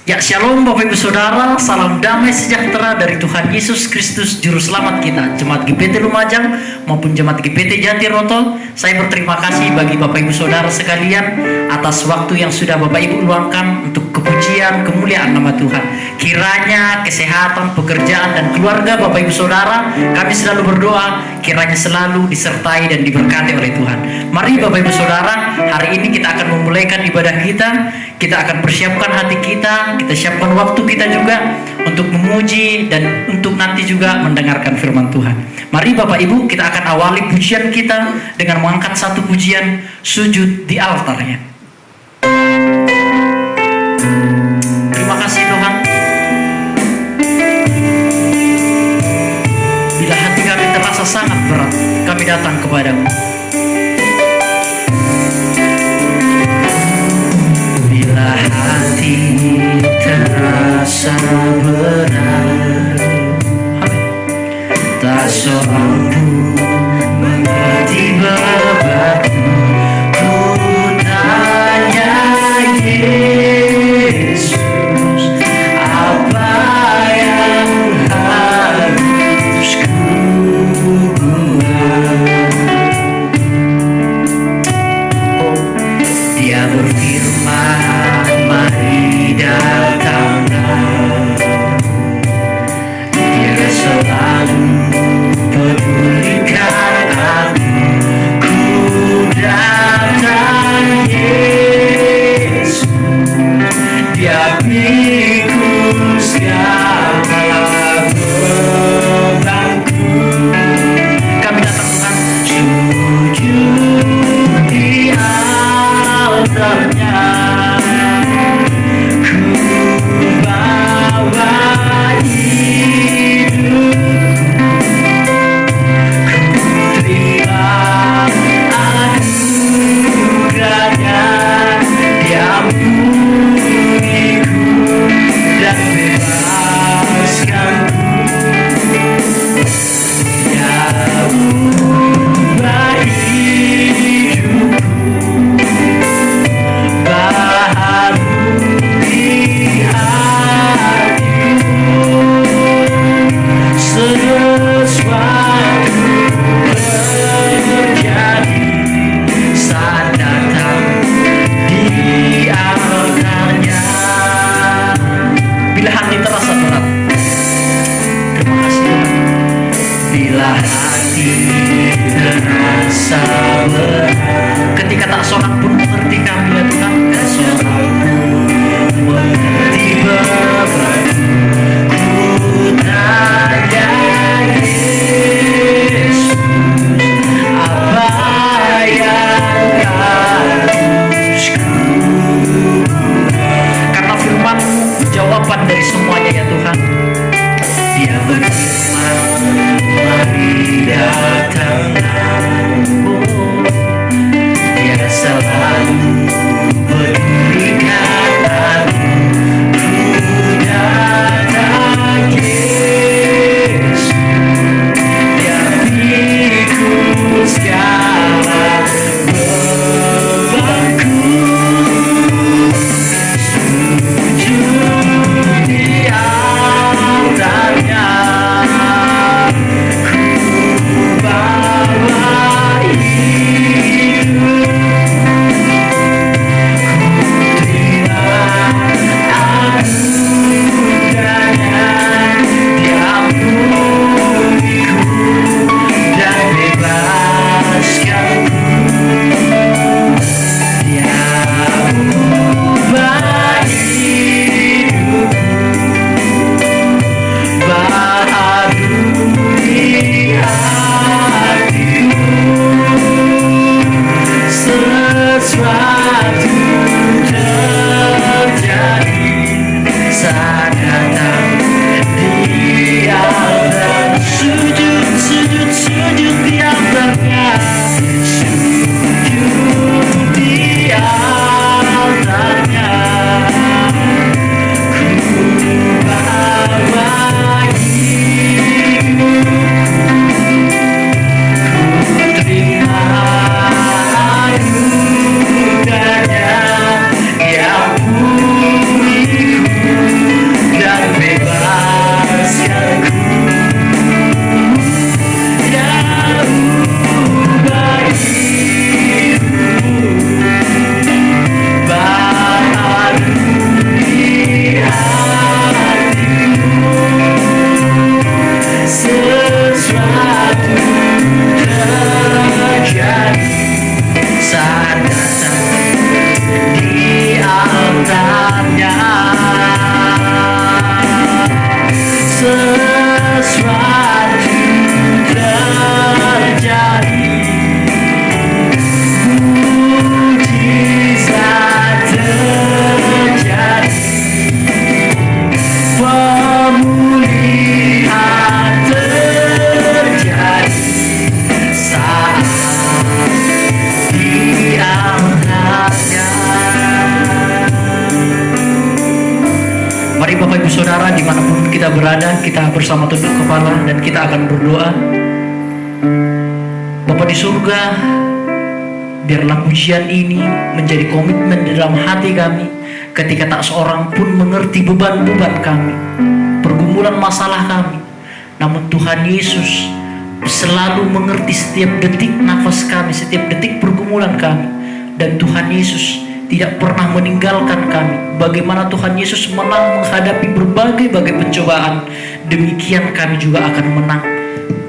Ya, shalom Bapak Ibu Saudara, salam damai sejahtera dari Tuhan Yesus Kristus Juru Selamat kita, Jemaat GPT Lumajang maupun Jemaat GPT Jatiroto. Saya berterima kasih bagi Bapak Ibu Saudara sekalian atas waktu yang sudah Bapak Ibu luangkan untuk kepujian, kemuliaan nama Tuhan. Kiranya kesehatan, pekerjaan, dan keluarga Bapak Ibu Saudara, kami selalu berdoa, kiranya selalu disertai dan diberkati oleh Tuhan. Mari Bapak Ibu Saudara, hari ini kita akan memulaikan ibadah kita. Kita akan persiapkan hati kita siapkan waktu kita juga untuk memuji dan untuk nanti juga mendengarkan firman Tuhan. Mari Bapak Ibu, kita akan awali pujian kita dengan mengangkat satu pujian, sujud di altarnya. Terima kasih Tuhan. Bila hati kami terasa sangat berat, kami datang kepadamu. Bila hati terasa berat, tak seorang pun mengerti bebanku. Ku tanya Yesus, apa yang harus ku buat? Dia berfirman, mari datanglah. Dia selalu pedulikan aku. Ku datang Yesus, Dia pikul segala bebanku. Kami datang Tuhan, sujud di altarnya. Ku bawa hidupku, ku terima anugerahnya. Dia ampuniku dan bebaskanku. Dia ubah hidupku, Saudara, dimanapun kita berada, kita bersama tunduk kepala dan kita akan berdoa. Bapa di surga, biarlah pujian ini menjadi komitmen di dalam hati kami ketika tak seorang pun mengerti beban-beban kami, pergumulan masalah kami. Namun Tuhan Yesus selalu mengerti setiap detik nafas kami, setiap detik pergumulan kami. Dan Tuhan Yesus tidak pernah meninggalkan kami. Bagaimana Tuhan Yesus menang menghadapi berbagai pencobaan, demikian kami juga akan menang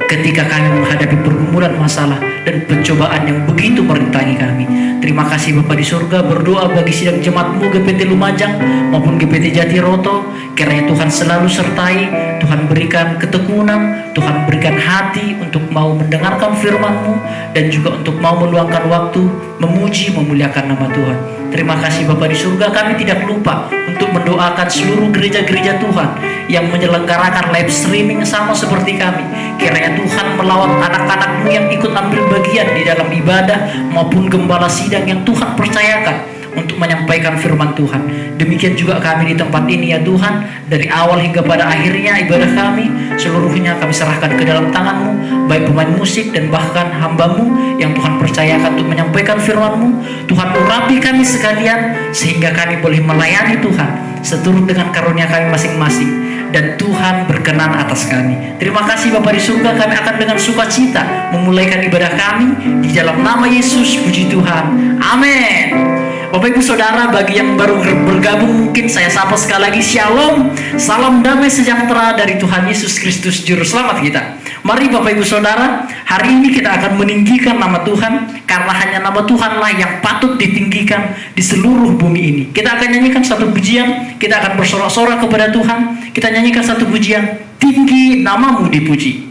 ketika kami menghadapi pergumulan masalah dan pencobaan yang begitu merintangi kami. Terima kasih Bapa di surga, berdoa bagi sidang jemaat-Mu GPT Lumajang maupun GPT Jatiroto, kiranya Tuhan selalu sertai, Tuhan berikan ketekunan, Tuhan berikan hati untuk mau mendengarkan firman-Mu dan juga untuk mau meluangkan waktu memuji memuliakan nama Tuhan. Terima kasih Bapa di surga, kami tidak lupa untuk mendoakan seluruh gereja-gereja Tuhan yang menyelenggarakan live streaming sama seperti kami. Kiranya Tuhan melawat anak-anak-Mu yang ikut ambil bagian di dalam ibadah maupun gembala sidang yang Tuhan percayakan untuk menyampaikan firman Tuhan. Demikian juga kami di tempat ini ya Tuhan, dari awal hingga pada akhirnya ibadah kami seluruhnya kami serahkan ke dalam tangan-Mu, baik pemain musik dan bahkan hamba-Mu yang Tuhan percayakan untuk menyampaikan firman-Mu. Tuhan urapi kami sekalian sehingga kami boleh melayani Tuhan seturut dengan karunia kami masing-masing, dan Tuhan berkenan atas kami. Terima kasih Bapa di surga, kami akan dengan sukacita memulaikan ibadah kami di dalam nama Yesus. Puji Tuhan, amin. Bapak Ibu Saudara, bagi yang baru bergabung mungkin saya sapa sekali lagi, Shalom, salam damai sejahtera dari Tuhan Yesus Kristus Juru Selamat kita. Mari Bapak Ibu Saudara, hari ini kita akan meninggikan nama Tuhan, karena hanya nama Tuhanlah yang patut ditinggikan di seluruh bumi ini. Kita akan nyanyikan satu pujian, kita akan bersorak-sorak kepada Tuhan. Kita nyanyikan satu pujian, tinggi namamu dipuji.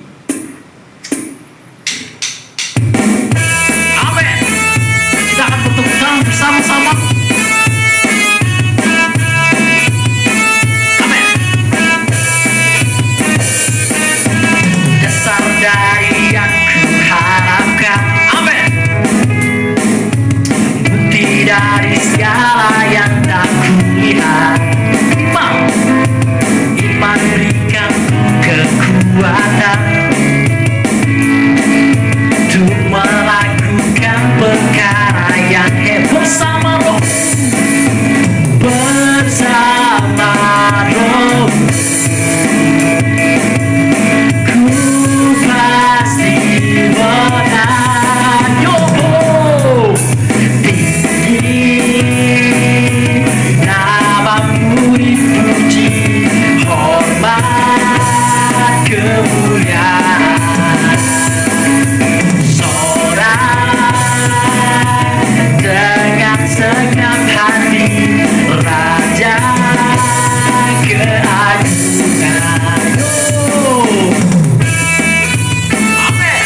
Amin. Kita akan bertepuk tangan bersama-sama. Amin. Dasar dari yang kuharapkan, amin, bukti dari segala yang tak kulihat. Iman berikan kekuatan untuk melakukan perkara yang hebat. Bersama Roh, bersama Roh, ku pasti menang. Yo, tinggi namamu dipuji, hormat kemuliaan, sorak dengan segenap hati, Raja keagungan. Amin.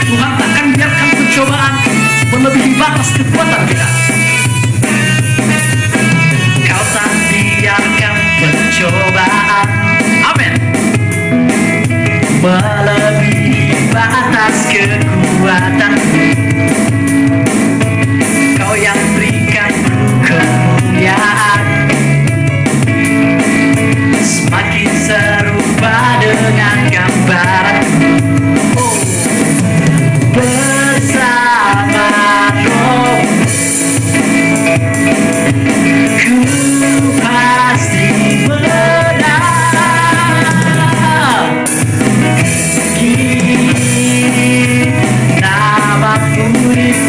Tuhan takkan biarkan pencobaan melebihi batas kekuatan kita. Kau tak biarkan pencobaan, amin, melebihi batas kekuatan. Kau yang berikan kemuliaan, semakin serupa dengan gambaran. Oh, bersama Roh, ku pasti menang. Tinggi namamu dipuji,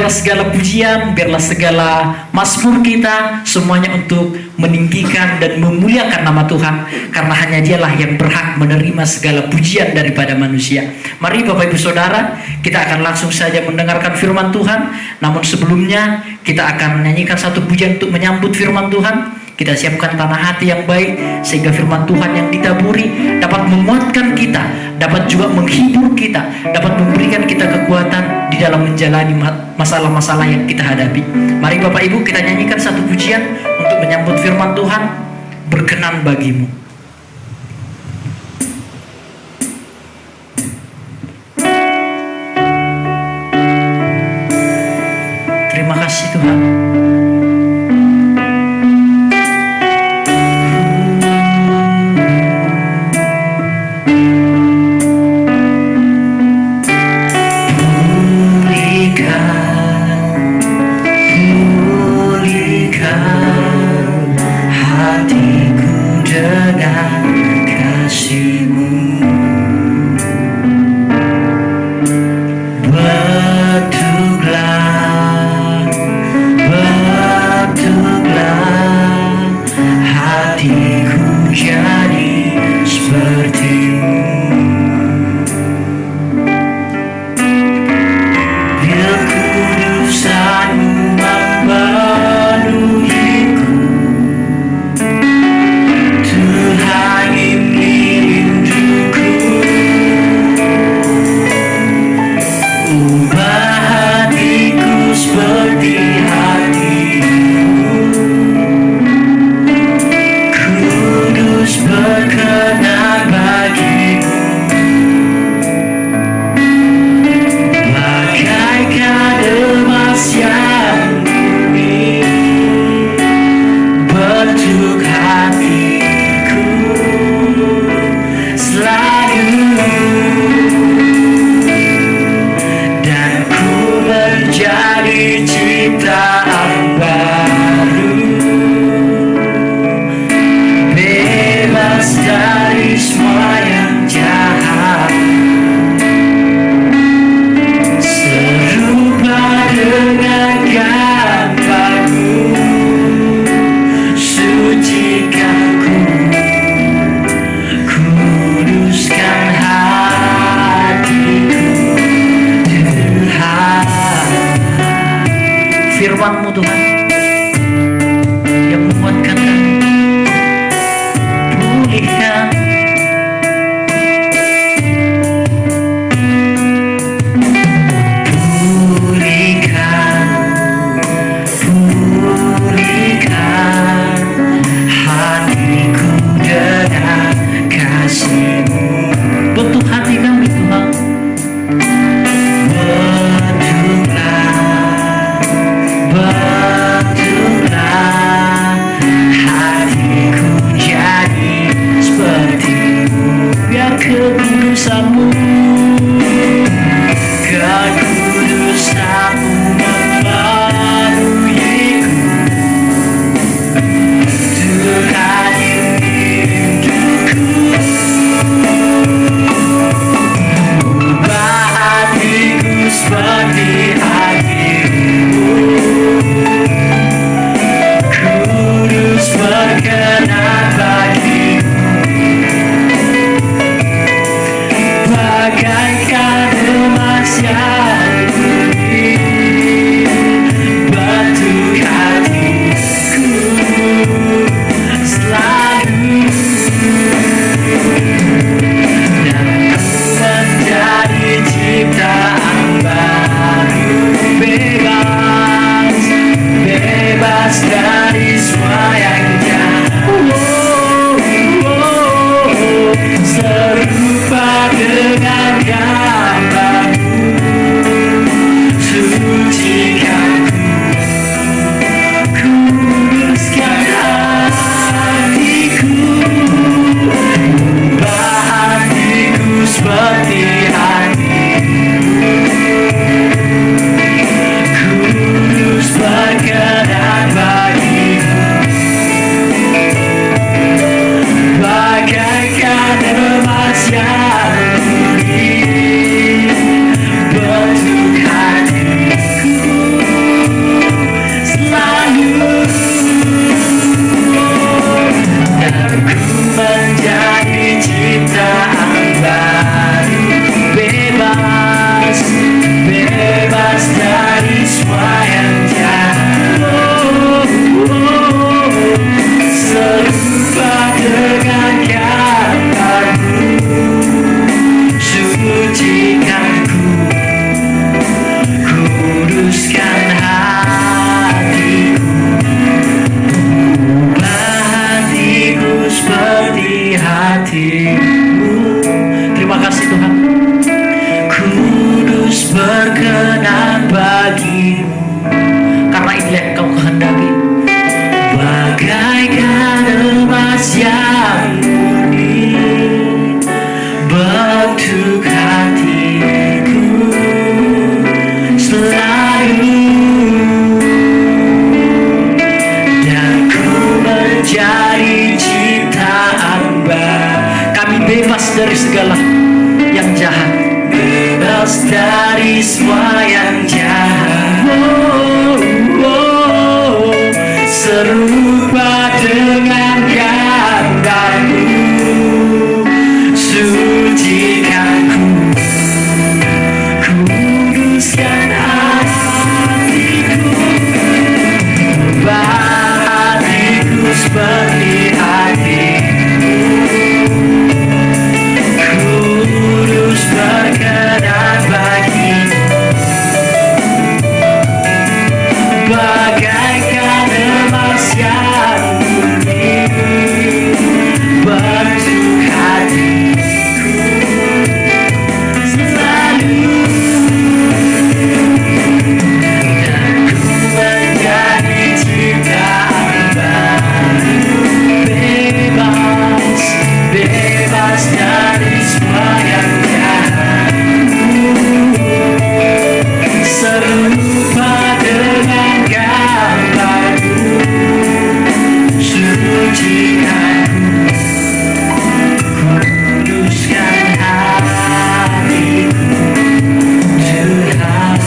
biarlah segala pujian, biarlah segala mazmur kita semuanya untuk meninggikan dan memuliakan nama Tuhan, karena hanya Dialah yang berhak menerima segala pujian daripada manusia. Mari Bapak Ibu Saudara, kita akan langsung saja mendengarkan firman Tuhan. Namun sebelumnya kita akan menyanyikan satu pujian untuk menyambut firman Tuhan. Kita siapkan tanah hati yang baik, sehingga firman Tuhan yang ditaburi dapat menguatkan kita, dapat juga menghibur kita, dapat memberikan kita kekuatan di dalam menjalani masalah-masalah yang kita hadapi. Mari Bapak Ibu, kita nyanyikan satu pujian untuk menyambut firman Tuhan, berkenan bagimu. Terima kasih Tuhan. Tuhan ini rindu serupa dengan gambarmu, sucikan ku, kuduskan hatiku, ubah hatiku seperti hatimu. Terima kasih Tuhan. Kudus berkenan bagimu, karena inilah yang kau kehendaki. Bagaikan emas yang murni bentuk hatiku selalu, dan ku menjadi ciptaan baru. Kami bebas dari segala yang jahat, bebas dari semua yang jahat. Serupa dengan gambarmu, sucikan ku, kuduskan hatiku, ubah hatiku seperti hatimu, kudus berkenan bagimu. Bagaikan emas yang murni bentuk hatiku selalu, dan ku menjadi ciptaan baru, bebas, bebas dari semua yang jahat, serupa dengan gambarmu, sucikan ku, kuduskan hatiku, Tuhan.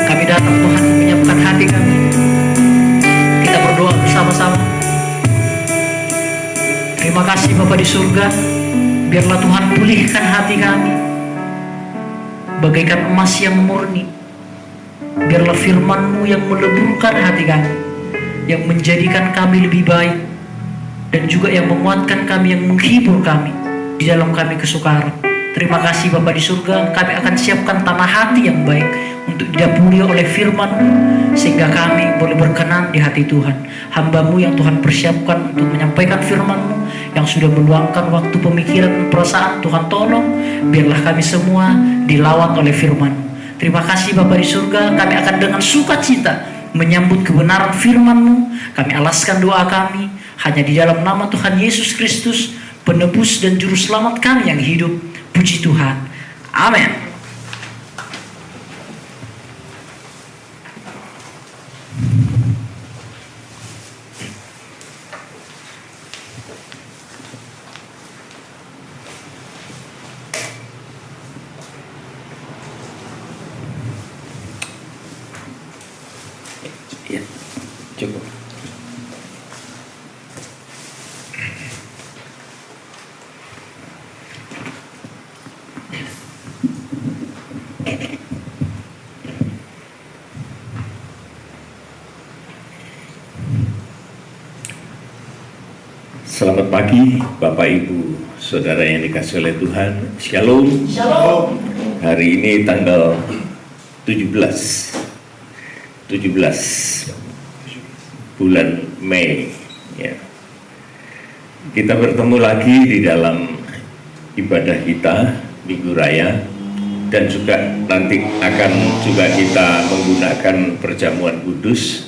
Kami datang Tuhan menyiapkan hati kami. Kita berdoa bersama-sama. Terima kasih Bapa di surga, biarlah Tuhan pulihkan hati kami bagaikan emas yang murni. Biarlah firman-Mu yang meleburkan hati kami, yang menjadikan kami lebih baik, dan juga yang menguatkan kami, yang menghibur kami di dalam kami kesukaran. Terima kasih Bapa di surga, kami akan siapkan tanah hati yang baik untuk didapuri oleh firman-Mu, sehingga kami boleh berkenan di hati Tuhan. Hamba-Mu yang Tuhan persiapkan untuk menyampaikan firman-Mu, yang sudah meluangkan waktu pemikiran dan perasaan, Tuhan tolong biarlah kami semua dilawan oleh firman-Mu. Terima kasih Bapa di surga, kami akan dengan sukacita menyambut kebenaran firman-Mu. Kami alaskan doa kami hanya di dalam nama Tuhan Yesus Kristus, penebus dan juru selamat kami yang hidup. Puji Tuhan. Amin. Ya, cukup. Selamat pagi Bapak Ibu Saudara yang dikasihi oleh Tuhan. Shalom. Shalom. Hari ini tanggal 17 bulan Mei ya. Kita bertemu lagi di dalam ibadah kita Minggu Raya, dan juga nanti akan juga kita menggunakan perjamuan kudus.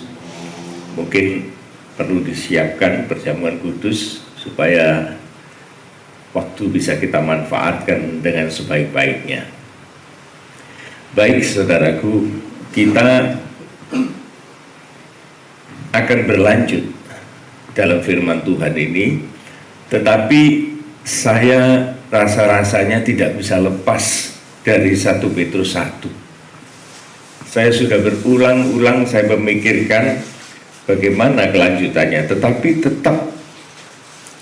Mungkin perlu disiapkan perjamuan kudus supaya waktu bisa kita manfaatkan dengan sebaik-baiknya. Baik saudaraku, kita akan berlanjut dalam firman Tuhan ini, tetapi saya rasa-rasanya tidak bisa lepas dari 1 Petrus 1. Saya sudah berulang-ulang saya memikirkan bagaimana kelanjutannya, tetapi tetap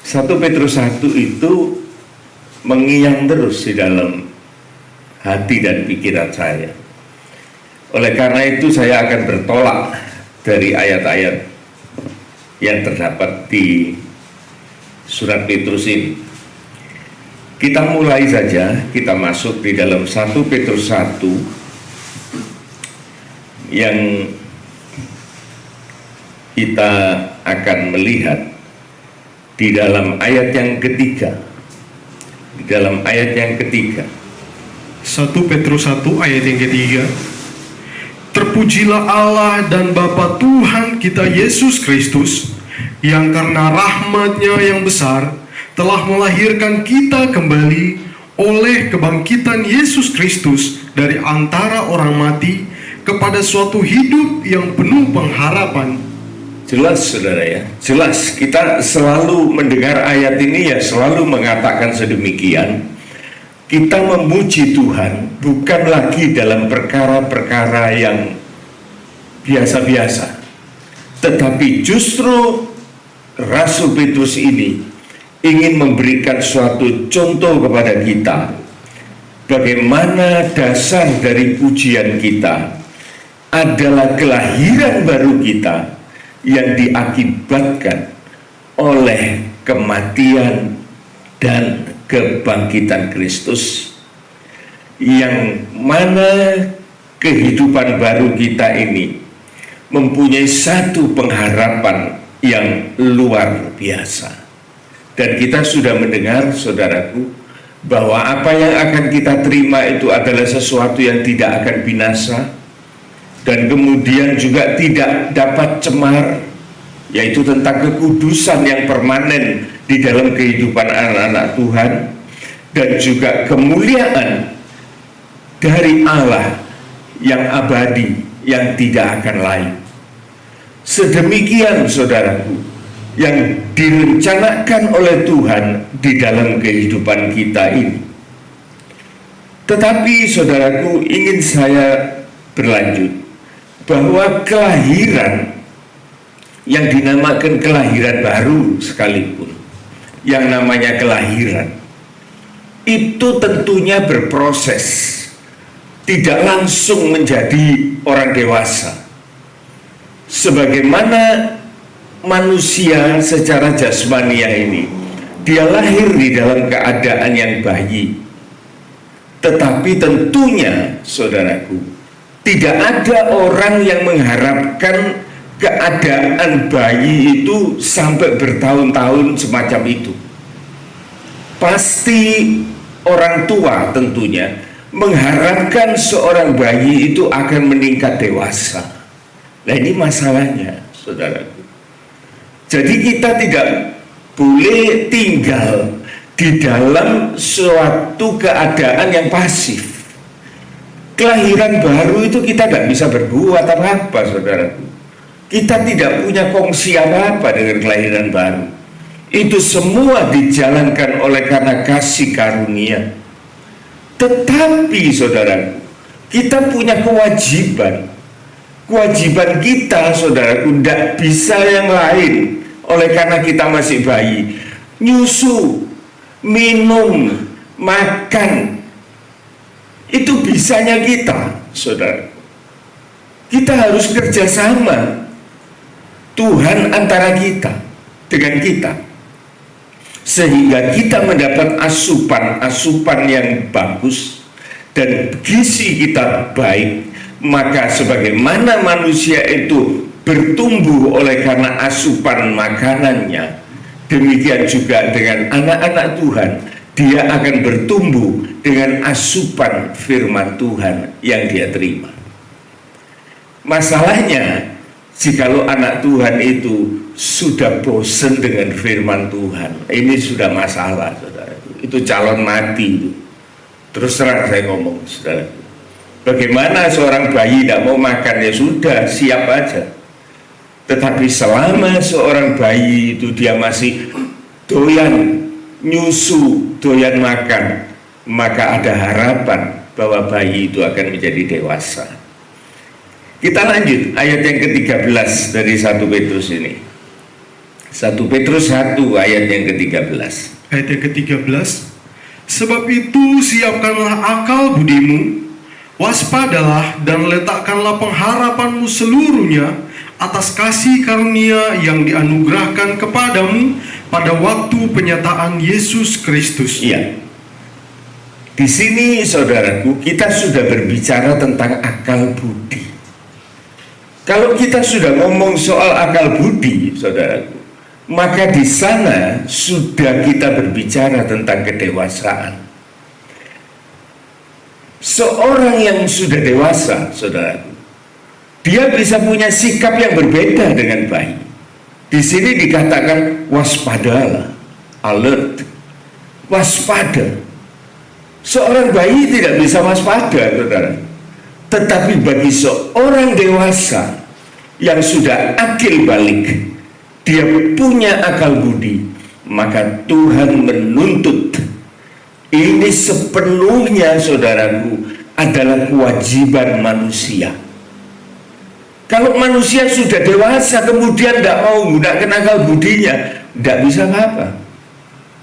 1 Petrus 1 itu mengiang terus di dalam hati dan pikiran saya. Oleh karena itu saya akan bertolak dari ayat-ayat yang terdapat di surat Petrus ini. Kita mulai saja, kita masuk di dalam 1 Petrus 1 yang kita akan melihat di dalam ayat yang ketiga. Di dalam ayat yang ketiga. 1 Petrus 1 ayat yang ketiga. Terpujilah Allah dan Bapa Tuhan kita Yesus Kristus, yang karena rahmat-Nya yang besar telah melahirkan kita kembali oleh kebangkitan Yesus Kristus dari antara orang mati kepada suatu hidup yang penuh pengharapan. Jelas saudara ya, jelas kita selalu mendengar ayat ini ya, selalu mengatakan sedemikian. Kita memuji Tuhan bukan lagi dalam perkara-perkara yang biasa-biasa, tetapi justru Rasul Petrus ini ingin memberikan suatu contoh kepada kita bagaimana dasar dari pujian kita adalah kelahiran baru kita yang diakibatkan oleh kematian dan kebangkitan Kristus, yang mana kehidupan baru kita ini mempunyai satu pengharapan yang luar biasa. Dan kita sudah mendengar, saudaraku, bahwa apa yang akan kita terima itu adalah sesuatu yang tidak akan binasa dan kemudian juga tidak dapat cemar, yaitu tentang kekudusan yang permanen di dalam kehidupan anak-anak Tuhan, dan juga kemuliaan dari Allah yang abadi, yang tidak akan lain. Sedemikian saudaraku yang direncanakan oleh Tuhan di dalam kehidupan kita ini. Tetapi saudaraku, ingin saya berlanjut bahwa kelahiran yang dinamakan kelahiran baru sekalipun, yang namanya kelahiran itu tentunya berproses, tidak langsung menjadi orang dewasa. Sebagaimana manusia secara jasmania ini, dia lahir di dalam keadaan yang bayi, tetapi tentunya saudaraku, tidak ada orang yang mengharapkan keadaan bayi itu sampai bertahun-tahun semacam itu. Pasti orang tua tentunya mengharapkan seorang bayi itu akan meningkat dewasa. Nah, ini masalahnya, saudaraku. Jadi kita tidak boleh tinggal di dalam suatu keadaan yang pasif. Kelahiran baru itu kita tidak bisa berbuat apa-apa, saudaraku. Kita tidak punya kongsi apa-apa dengan kelahiran baru. Itu semua dijalankan oleh karena kasih karunia. Tetapi saudaraku, kita punya kewajiban. Kewajiban kita, saudaraku, tidak bisa yang lain. Oleh karena kita masih bayi, nyusu, minum, makan, itu bisanya kita, saudara. Kita harus kerjasama. Tuhan antara kita dengan kita, sehingga kita mendapat asupan yang bagus dan gizi kita baik. Maka sebagaimana manusia itu bertumbuh oleh karena asupan makanannya, demikian juga dengan anak-anak Tuhan, dia akan bertumbuh dengan asupan firman Tuhan yang dia terima. Masalahnya, jikalau anak Tuhan itu sudah bosan dengan firman Tuhan, ini sudah masalah, saudara. Itu calon mati itu. Terus terang saya ngomong, saudara. Bagaimana seorang bayi tidak mau makan, ya sudah, siap aja. Tetapi selama seorang bayi itu dia masih doyan nyusu, doyan makan, maka ada harapan bahwa bayi itu akan menjadi dewasa. Kita lanjut ayat yang ke-13 dari 1 Petrus ini. 1 Petrus 1 ayat yang ke-13. Ayat yang ke-13. Sebab itu siapkanlah akal budimu, waspadalah dan letakkanlah pengharapanmu seluruhnya atas kasih karunia yang dianugerahkan kepadamu pada waktu penyataan Yesus Kristus. Iya. Di sini saudaraku, kita sudah berbicara tentang akal budi. Kalau kita sudah ngomong soal akal budi, saudaraku, maka di sana sudah kita berbicara tentang kedewasaan. Seorang yang sudah dewasa, saudaraku, dia bisa punya sikap yang berbeda dengan bayi. Di sini dikatakan waspadalah, alert, waspada. Seorang bayi tidak bisa waspada, saudara. Tetapi bagi seorang dewasa yang sudah akil balik, dia punya akal budi, maka Tuhan menuntut. Ini sepenuhnya, saudaraku, adalah kewajiban manusia. Kalau manusia sudah dewasa kemudian tidak mau menggunakan akal budinya, tidak bisa apa-apa.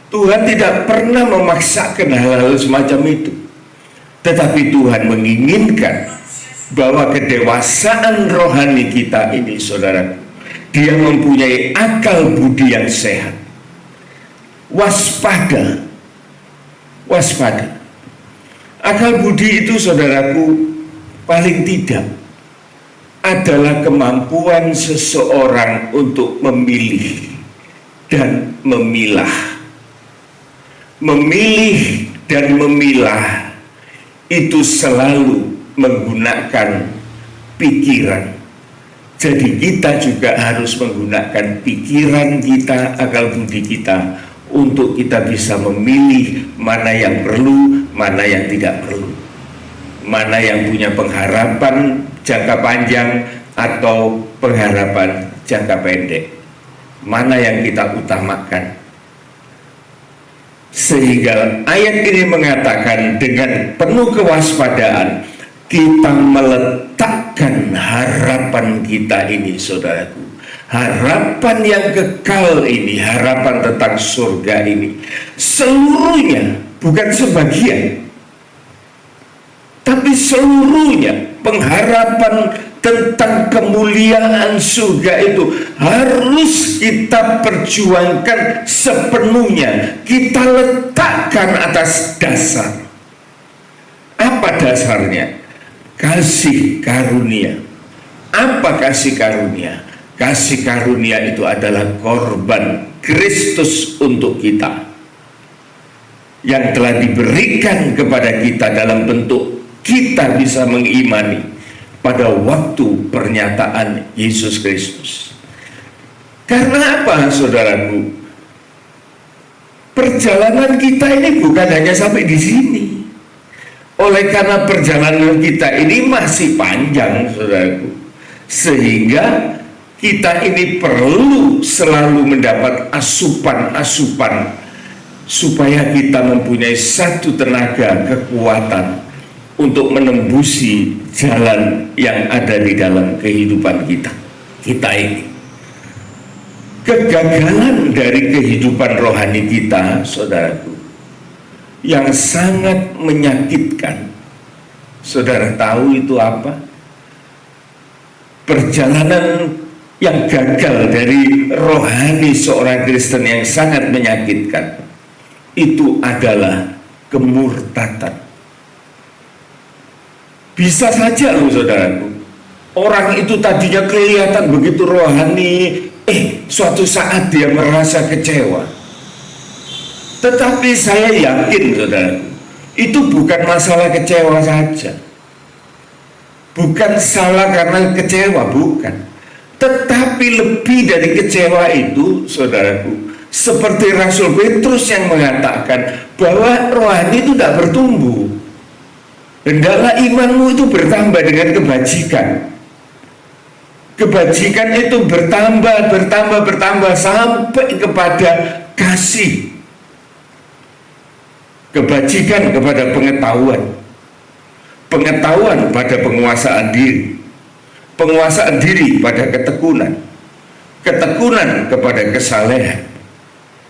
Tuhan tidak pernah memaksakan hal-hal semacam itu. Tetapi Tuhan menginginkan bahwa kedewasaan rohani kita ini, saudara, dia mempunyai akal budi yang sehat. Waspada. Waspada. Akal budi itu, saudaraku, paling tidak adalah kemampuan seseorang untuk memilih dan memilah. Memilih dan memilah itu selalu menggunakan pikiran. Jadi kita juga harus menggunakan pikiran kita, akal budi kita, untuk kita bisa memilih mana yang perlu, mana yang tidak perlu, mana yang punya pengharapan jangka panjang atau pengharapan jangka pendek, mana yang kita utamakan. Sehingga ayat ini mengatakan dengan penuh kewaspadaan kita meletakkan harapan kita ini, saudaraku. Harapan yang kekal ini, harapan tentang surga ini, seluruhnya, bukan sebagian, tapi seluruhnya. Pengharapan tentang kemuliaan surga itu harus kita perjuangkan sepenuhnya. Kita letakkan atas dasar. Apa dasarnya? Kasih karunia. Apa kasih karunia? Kasih karunia itu adalah korban Kristus untuk kita, yang telah diberikan kepada kita dalam bentuk kita bisa mengimani pada waktu pernyataan Yesus Kristus. Karena apa, saudaraku? Perjalanan kita ini bukan hanya sampai di sini. Oleh karena perjalanan kita ini masih panjang, saudaraku, sehingga kita ini perlu selalu mendapat asupan-asupan supaya kita mempunyai satu tenaga, kekuatan untuk menembusi jalan yang ada di dalam kehidupan kita ini. Kegagalan dari kehidupan rohani kita, saudaraku, yang sangat menyakitkan. Saudara tahu itu apa? Perjalanan yang gagal dari rohani seorang Kristen yang sangat menyakitkan itu adalah kemurtatan. Bisa saja loh, saudaraku, orang itu tadinya kelihatan begitu rohani, suatu saat dia merasa kecewa. Tetapi saya yakin, saudaraku, itu bukan masalah kecewa saja. Bukan salah karena kecewa, bukan. Tetapi lebih dari kecewa itu, saudaraku, seperti Rasul Petrus yang mengatakan bahwa rohani itu tidak bertumbuh. Hendaklah imanmu itu bertambah dengan kebajikan. Kebajikan itu bertambah sampai kepada kasih. Kebajikan kepada pengetahuan. Pengetahuan pada penguasaan diri. Penguasaan diri pada ketekunan. Ketekunan kepada kesalehan.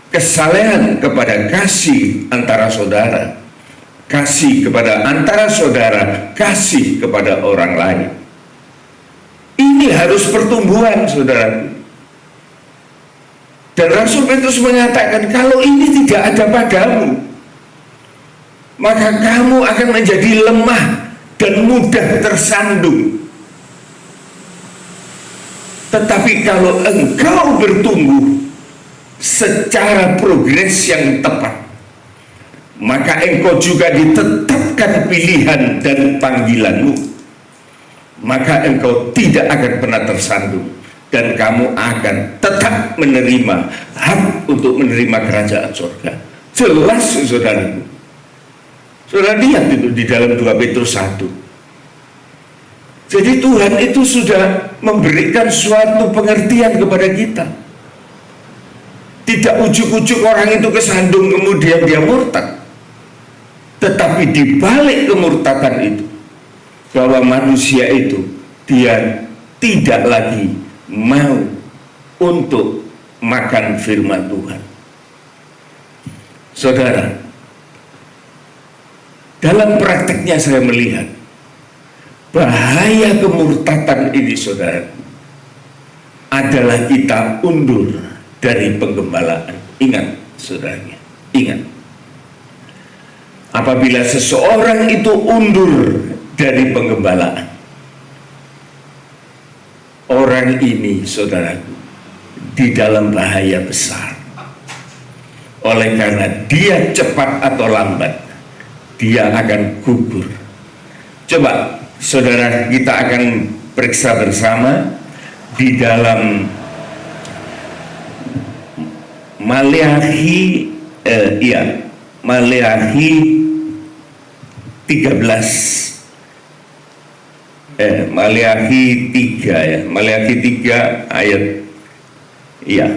Kesalehan kepada kasih antara saudara. Kasih kepada antara saudara, kasih kepada orang lain. Ini harus pertumbuhan, saudara. Dan Rasul Petrus mengatakan, kalau ini tidak ada padamu, maka kamu akan menjadi lemah dan mudah tersandung. Tetapi kalau engkau bertumbuh secara progres yang tepat, maka engkau juga ditetapkan pilihan dan panggilanmu, maka engkau tidak akan pernah tersandung, dan kamu akan tetap menerima hak untuk menerima kerajaan surga. Jelas, saudaraku. Saudara lihat itu di dalam 2 Petrus 1. Jadi Tuhan itu sudah memberikan suatu pengertian kepada kita. Tidak ujuk-ujuk orang itu kesandung kemudian dia murtad. Tetapi di balik kemurtadan itu, bahwa manusia itu dia tidak lagi mau untuk makan firman Tuhan. Saudara, dalam prakteknya saya melihat bahaya kemurtadan ini, saudara, adalah kita undur dari penggembalaan. Ingat, saudaranya, ingat. Apabila seseorang itu undur dari penggembalaan, orang ini, saudaraku, di dalam bahaya besar. Oleh karena dia cepat atau lambat, dia akan gugur. Coba, saudara, kita akan periksa bersama di dalam Maleakhi, Maleakhi 13. Maleakhi 3 ya, Maleakhi 3 ayat, iya,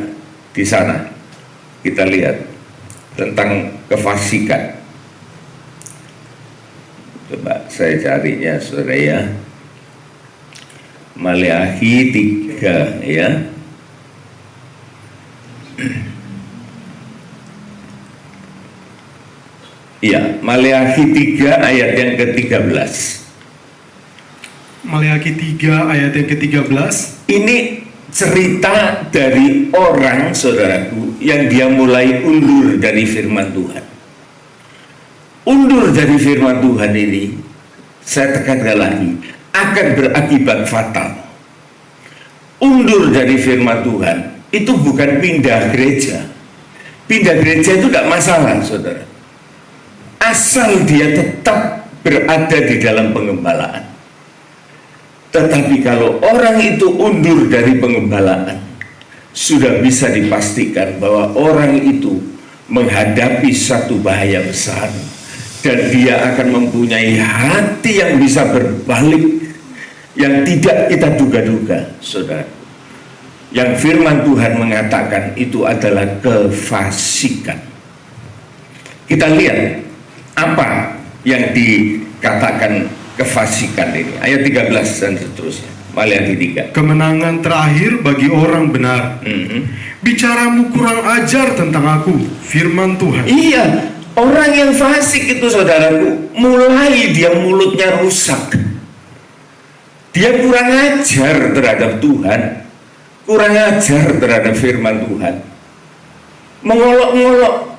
di sana kita lihat tentang kefasikan. Coba saya carinya, saudara ya. Maleakhi 3 ya. Iya, Maleakhi 3 ayat yang ke-13. Maleakhi 3 ayat yang ke-13. Ini cerita dari orang, saudaraku, yang dia mulai undur dari firman Tuhan. Undur dari firman Tuhan ini, saya tekankan lagi, akan berakibat fatal. Undur dari firman Tuhan itu bukan pindah gereja. Pindah gereja itu tidak masalah, saudara, asal dia tetap berada di dalam penggembalaan. Tetapi kalau orang itu undur dari penggembalaan, sudah bisa dipastikan bahwa orang itu menghadapi satu bahaya besar, dan dia akan mempunyai hati yang bisa berbalik, yang tidak kita duga-duga, saudara. Yang firman Tuhan mengatakan itu adalah kefasikan. Kita lihat apa yang dikatakan kefasikan ini, ayat 13 dan seterusnya. Maleakhi 3. Kemenangan terakhir bagi orang benar. Bicaramu kurang ajar tentang aku, firman Tuhan. Iya, orang yang fasik itu, saudaraku, mulai dia mulutnya rusak. Dia kurang ajar terhadap Tuhan, kurang ajar terhadap firman Tuhan, mengolok-ngolok,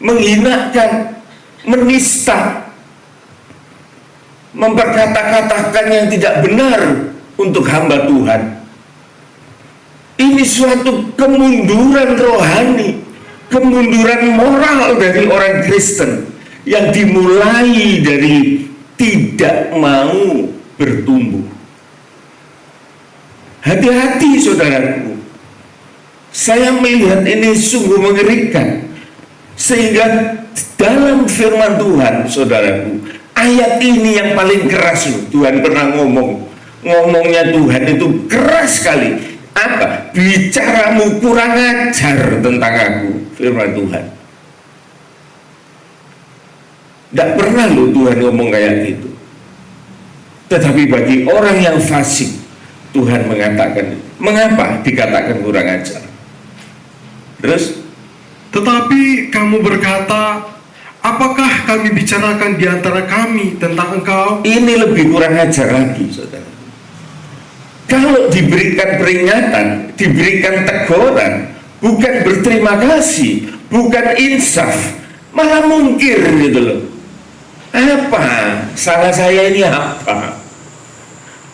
menghinakan, menista, memperkata-katakan yang tidak benar untuk hamba Tuhan. Ini suatu kemunduran rohani, kemunduran moral dari orang Kristen yang dimulai dari tidak mau bertumbuh. Hati-hati, saudaraku. Saya melihat ini sungguh mengerikan. Sehingga dalam firman Tuhan, saudaraku, ayat ini yang paling keras loh. Tuhan pernah ngomongnya Tuhan itu keras sekali. Apa? Bicaramu kurang ajar tentang aku, firman Tuhan. Tidak pernah loh Tuhan ngomong kayak gitu. Tetapi bagi orang yang fasik, Tuhan mengatakan, mengapa dikatakan kurang ajar? Terus? Tetapi kamu berkata, apakah kami bicarakan di antara kami tentang engkau? Ini lebih kurang ajar lagi, saudara. Kalau diberikan peringatan, diberikan teguran, bukan berterima kasih, bukan insaf, malah mungkir gitu loh. Apa? Salah saya ini apa?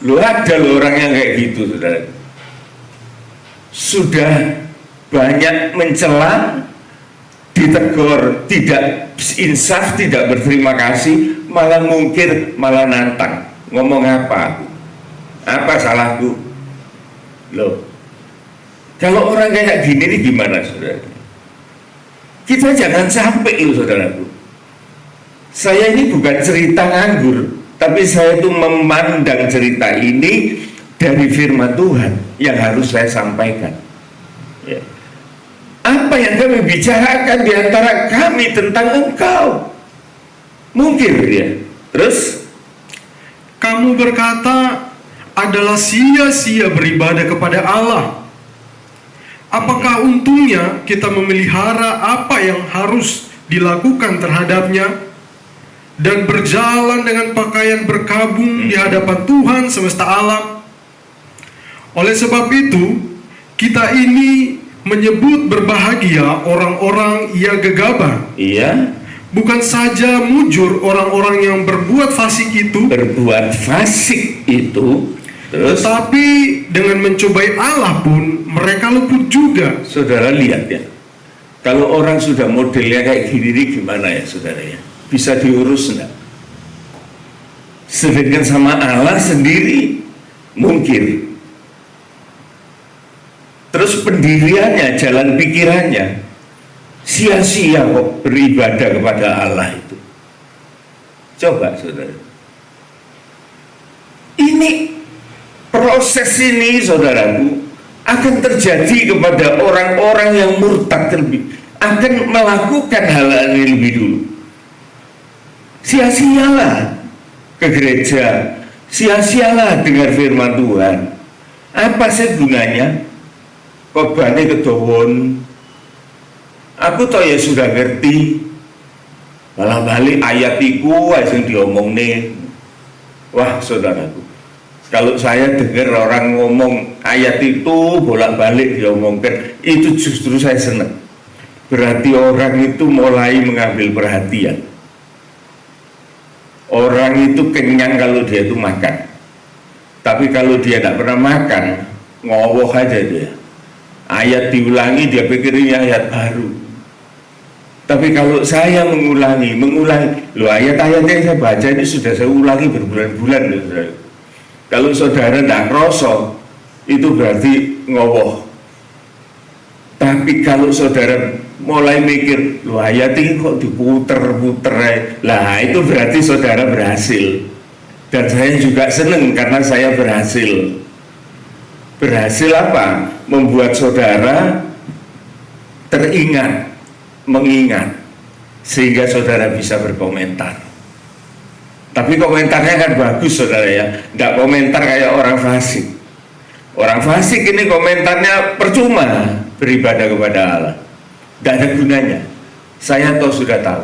Lu ada loh orang yang kayak gitu, saudara. Sudah banyak mencela, ditegur, tidak insaf, tidak berterima kasih, malah mungkir, malah nantang. Ngomong apa aku? Apa salahku? Loh, kalau orang kayak gini nih gimana, saudara? Kita jangan sampai loh, saudaraku. Saya ini bukan cerita nganggur, tapi saya itu memandang cerita ini dari firman Tuhan yang harus saya sampaikan. Ya. Apa yang kami bicarakan di antara kami tentang engkau? Mungkin ya. Terus Kamu berkata adalah sia-sia beribadah kepada Allah. Apakah untungnya kita memelihara apa yang harus dilakukan terhadapnya dan berjalan dengan pakaian berkabung di hadapan Tuhan semesta alam? Oleh sebab itu, kita ini menyebut berbahagia orang-orang yang gegabah. iya, Bukan saja mujur orang-orang yang berbuat fasik itu, berbuat fasik itu. Terus tetapi dengan mencobai Allah pun mereka luput juga. saudara lihat ya, kalau orang sudah modelnya kayak gini nih gimana ya saudara ya? Bisa diurus enggak? Sedangkan sama Allah sendiri mungkin. Terus pendiriannya, jalan pikirannya sia-sia kok beribadah kepada Allah itu. Coba saudara, ini proses ini saudaraku akan terjadi kepada orang-orang yang murtad terlebih, akan melakukan hal ini lebih dulu. Sia-sialah ke gereja, sia-sialah dengar firman Tuhan. Apa sih gunanya? Kobane kedowon. Aku toh ya sudah ngerti, malah balik ayat iku yang diomong nih. Wah saudaraku, kalau saya dengar orang ngomong ayat itu bolak-balik diomongkan, itu justru saya senang. Berarti orang itu mulai mengambil perhatian. Orang itu kenyang kalau dia itu makan. Tapi kalau dia tidak pernah makan, ngowoh aja dia. Ayat diulangi, dia pikir ini ayat baru. Tapi kalau saya mengulangi, loh ayat-ayat yang saya baca ini sudah saya ulangi berbulan-bulan. Kalau saudara tidak krosok, itu berarti ngowoh. Tapi kalau saudara mulai mikir, loh ayat ini kok diputer-puter, lah itu berarti saudara berhasil. Dan saya juga senang karena saya berhasil. Berhasil apa? Membuat saudara teringat, mengingat, sehingga saudara bisa berkomentar. Tapi komentarnya kan bagus saudara ya, tidak komentar kayak orang fasik. Orang fasik ini komentarnya percuma beribadah kepada Allah, tidak ada gunanya. Saya sudah tahu,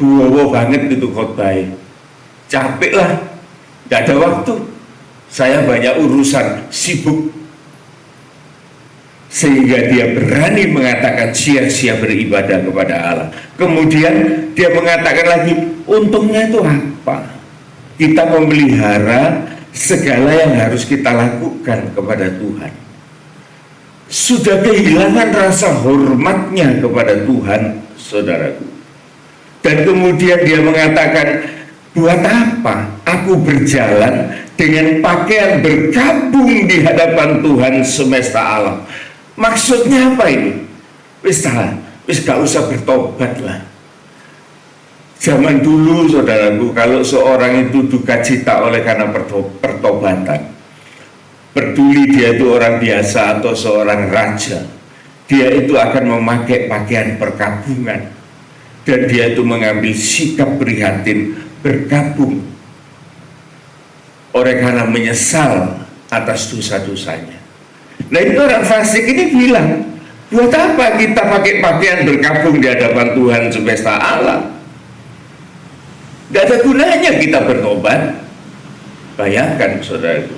duowo banget itu khotbah, capek lah, tidak ada waktu. Saya banyak urusan, sibuk. Sehingga dia berani mengatakan sia-sia beribadah kepada Allah. Kemudian dia mengatakan lagi, untungnya itu apa? Kita memelihara segala yang harus kita lakukan kepada Tuhan. Sudah kehilangan rasa hormatnya kepada Tuhan, saudaraku. Dan kemudian dia mengatakan, buat apa aku berjalan dengan pakaian berkabung di hadapan Tuhan semesta alam? Maksudnya apa ini? Wis gak usah bertobat lah. Zaman dulu saudaraku, kalau seorang itu duka cita oleh karena pertobatan, peduli dia itu orang biasa atau seorang raja, dia itu akan memakai pakaian perkabungan, dan dia itu mengambil sikap prihatin berkabung oleh karena menyesal atas dosa-dosanya. Nah itu orang fasik ini bilang, buat apa kita pakai pakaian berkabung di hadapan Tuhan semesta alam? Tidak ada gunanya kita bertobat. Bayangkan saudara itu,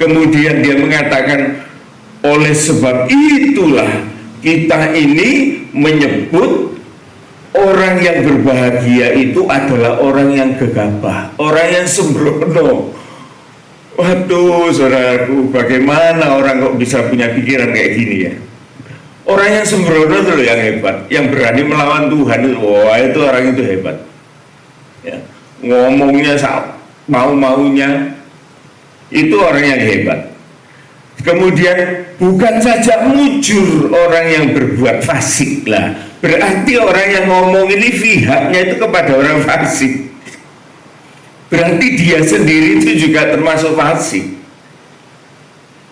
Kemudian dia mengatakan, oleh sebab itulah kita ini menyebut orang yang berbahagia itu adalah orang yang gegabah, orang yang sembrono. Waduh, saudaraku, bagaimana orang kok bisa punya pikiran kayak gini ya? Orang yang sembrono itu loh yang hebat, yang berani melawan Tuhan itu, wah itu orang itu hebat. Ya, ngomongnya mau-maunya, itu orang yang hebat. Kemudian bukan saja mujur orang yang berbuat fasik lah, berarti orang yang ngomong ini pihaknya itu kepada orang fasik. Berarti dia sendiri itu juga termasuk fasik.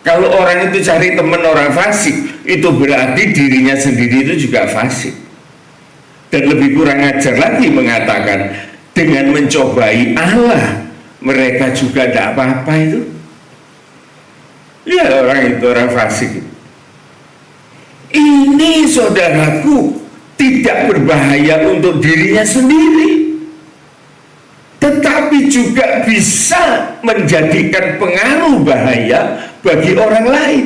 Kalau orang itu cari teman orang fasik, itu berarti dirinya sendiri itu juga fasik. Dan lebih kurang ajar lagi mengatakan, dengan mencobai Allah, mereka juga tidak apa-apa itu. Ya, orang itu orang fasik. Ini saudaraku tidak berbahaya untuk dirinya sendiri, tetapi juga bisa menjadikan pengaruh bahaya bagi orang lain.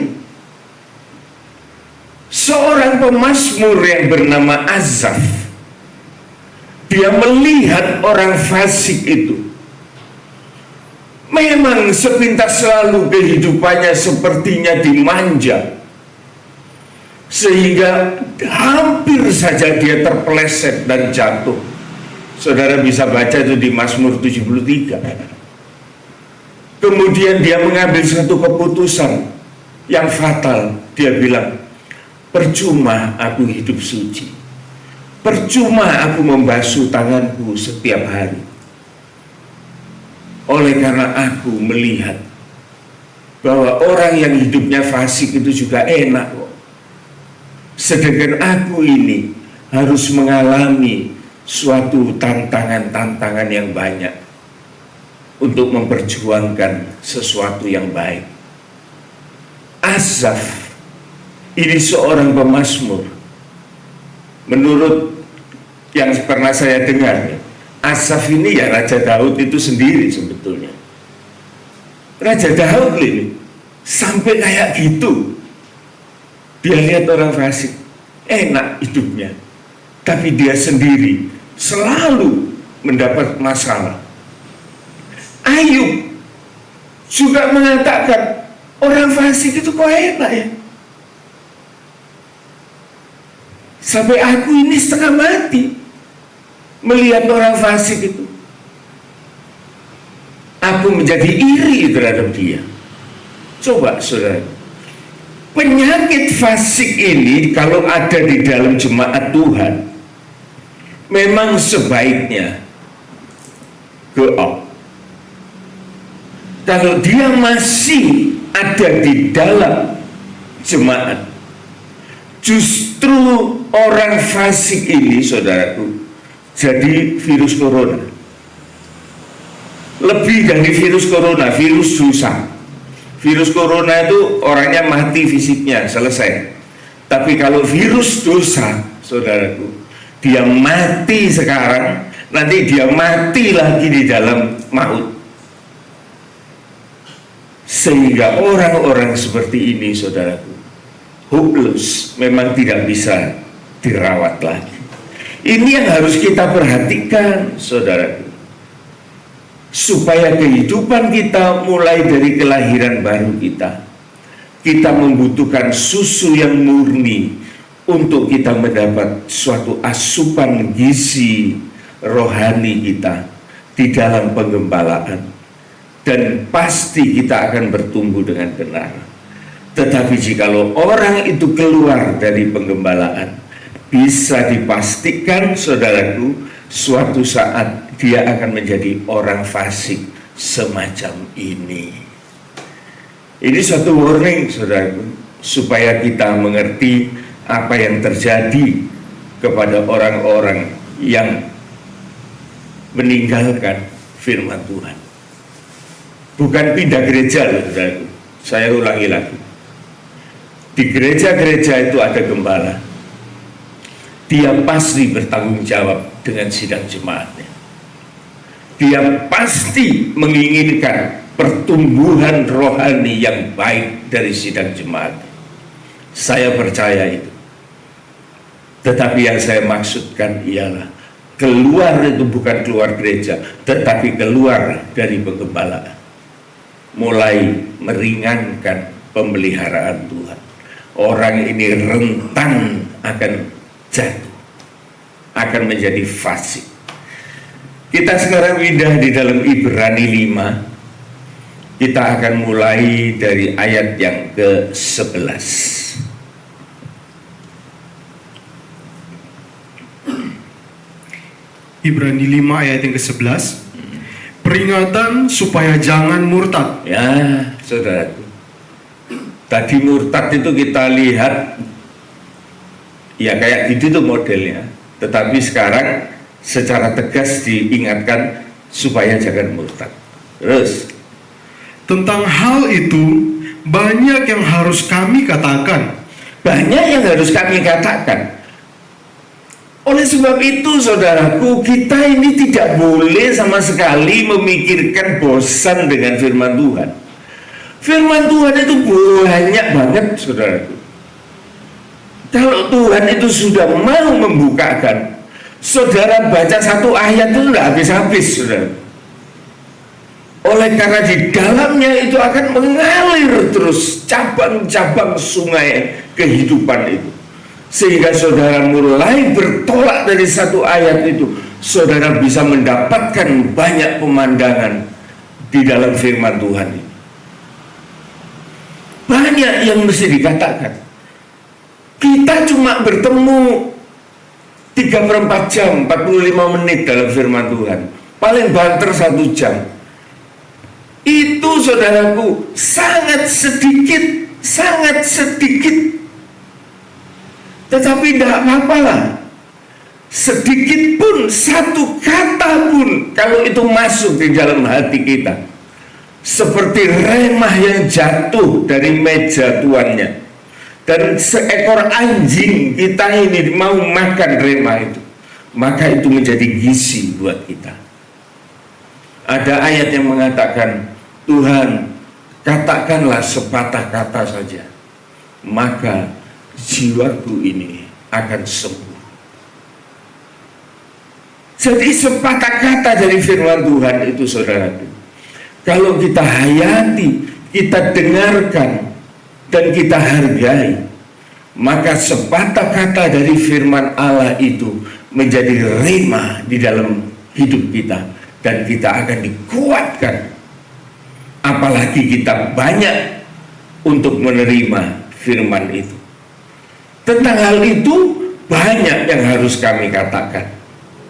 Seorang pemazmur yang bernama Asaf, dia melihat orang fasik itu. Memang sepintas lalu kehidupannya sepertinya dimanja, sehingga hampir saja dia terpeleset dan jatuh. Saudara bisa baca itu di Mazmur 73. Kemudian dia mengambil satu keputusan yang fatal. Dia bilang, percuma aku hidup suci, percuma aku membasuh tanganku setiap hari. Oleh karena aku melihat bahwa orang yang hidupnya fasik itu juga enak kok. Sedangkan aku ini harus mengalami suatu tantangan-tantangan yang banyak untuk memperjuangkan sesuatu yang baik. Asaf ini seorang pemazmur. Menurut yang pernah saya dengar, Asaf ini ya Raja Daud itu sendiri sebetulnya. Raja Daud ini sampai kayak gitu. Dia lihat orang fasik, enak hidupnya, tapi dia sendiri selalu mendapat masalah. Ayub juga mengatakan, orang fasik itu kok enak ya? Sampai aku ini setengah mati melihat orang fasik itu. Aku menjadi iri terhadap dia. Coba saudara, penyakit fasik ini kalau ada di dalam jemaat Tuhan, memang sebaiknya go out. Kalau dia masih ada di dalam jemaat, justru orang fasik ini, saudaraku, jadi virus corona. Lebih dari virus corona, virus dosa. Virus corona itu orangnya mati fisiknya, selesai. Tapi kalau virus dosa, saudaraku, dia mati sekarang, nanti dia mati lagi di dalam maut. Sehingga orang-orang seperti ini, saudaraku, hopeless, memang tidak bisa dirawat lagi. Ini yang harus kita perhatikan, saudaraku, supaya kehidupan kita mulai dari kelahiran baru kita membutuhkan susu yang murni untuk kita mendapat suatu asupan gizi rohani kita di dalam penggembalaan, dan pasti kita akan bertumbuh dengan benar. Tetapi jikalau orang itu keluar dari penggembalaan, bisa dipastikan, saudaraku, suatu saat dia akan menjadi orang fasik semacam ini. Ini suatu warning, saudaraku, supaya kita mengerti apa yang terjadi kepada orang-orang yang meninggalkan firman Tuhan. Bukan pindah gereja, saudaraku. Saya ulangi lagi. Di gereja-gereja itu ada gembala. Dia pasti bertanggung jawab dengan sidang jemaatnya. Dia pasti menginginkan pertumbuhan rohani yang baik dari sidang jemaat. Saya percaya itu. Tetapi yang saya maksudkan ialah keluar itu bukan keluar gereja, tetapi keluar dari penggembalaan. Mulai meringankan pemeliharaan Tuhan. Orang ini rentan akan jatuh, akan menjadi fasik. Kita sekarang pindah di dalam Ibrani 5. Kita akan mulai dari ayat yang ke-11. Ibrani 5 ayat yang ke-11. Peringatan supaya jangan murtad. Ya, saudaraku. Tadi murtad itu kita lihat ya kayak gitu tuh modelnya. Tetapi sekarang secara tegas diingatkan supaya jangan murtad. Terus Tentang hal itu banyak yang harus kami katakan. banyak yang harus kami katakan. Oleh sebab itu, saudaraku, kita ini tidak boleh sama sekali memikirkan bosan dengan firman Tuhan. Firman Tuhan itu banyak banget, saudaraku. Kalau Tuhan itu sudah mau membukakan, saudara baca satu ayat itu tidak habis-habis, saudara. Oleh karena di dalamnya itu akan mengalir terus cabang-cabang sungai kehidupan itu. Sehingga saudara mulai bertolak dari satu ayat itu, saudara bisa mendapatkan banyak pemandangan di dalam firman Tuhan ini. Banyak yang mesti dikatakan. Kita cuma bertemu 3/4 jam, 45 menit dalam firman Tuhan. Paling banter 1 jam. Itu, saudaraku, sangat sedikit, sangat sedikit. Tetapi tidak apa-apalah. Sedikit pun, satu kata pun, kalau itu masuk di dalam hati kita, seperti remah yang jatuh dari meja tuannya, dan seekor anjing kita ini mau makan remah itu, maka itu menjadi gizi buat kita. Ada ayat yang mengatakan, Tuhan, katakanlah sepatah kata saja, maka jiwaku ini akan sembuh. Jadi sepatah kata dari firman Tuhan itu, saudaraku, kalau kita hayati, kita dengarkan, dan kita hargai, maka sepatah kata dari firman Allah itu menjadi rema di dalam hidup kita, dan kita akan dikuatkan. Apalagi kita banyak untuk menerima firman itu. Tentang hal itu banyak yang harus kami katakan.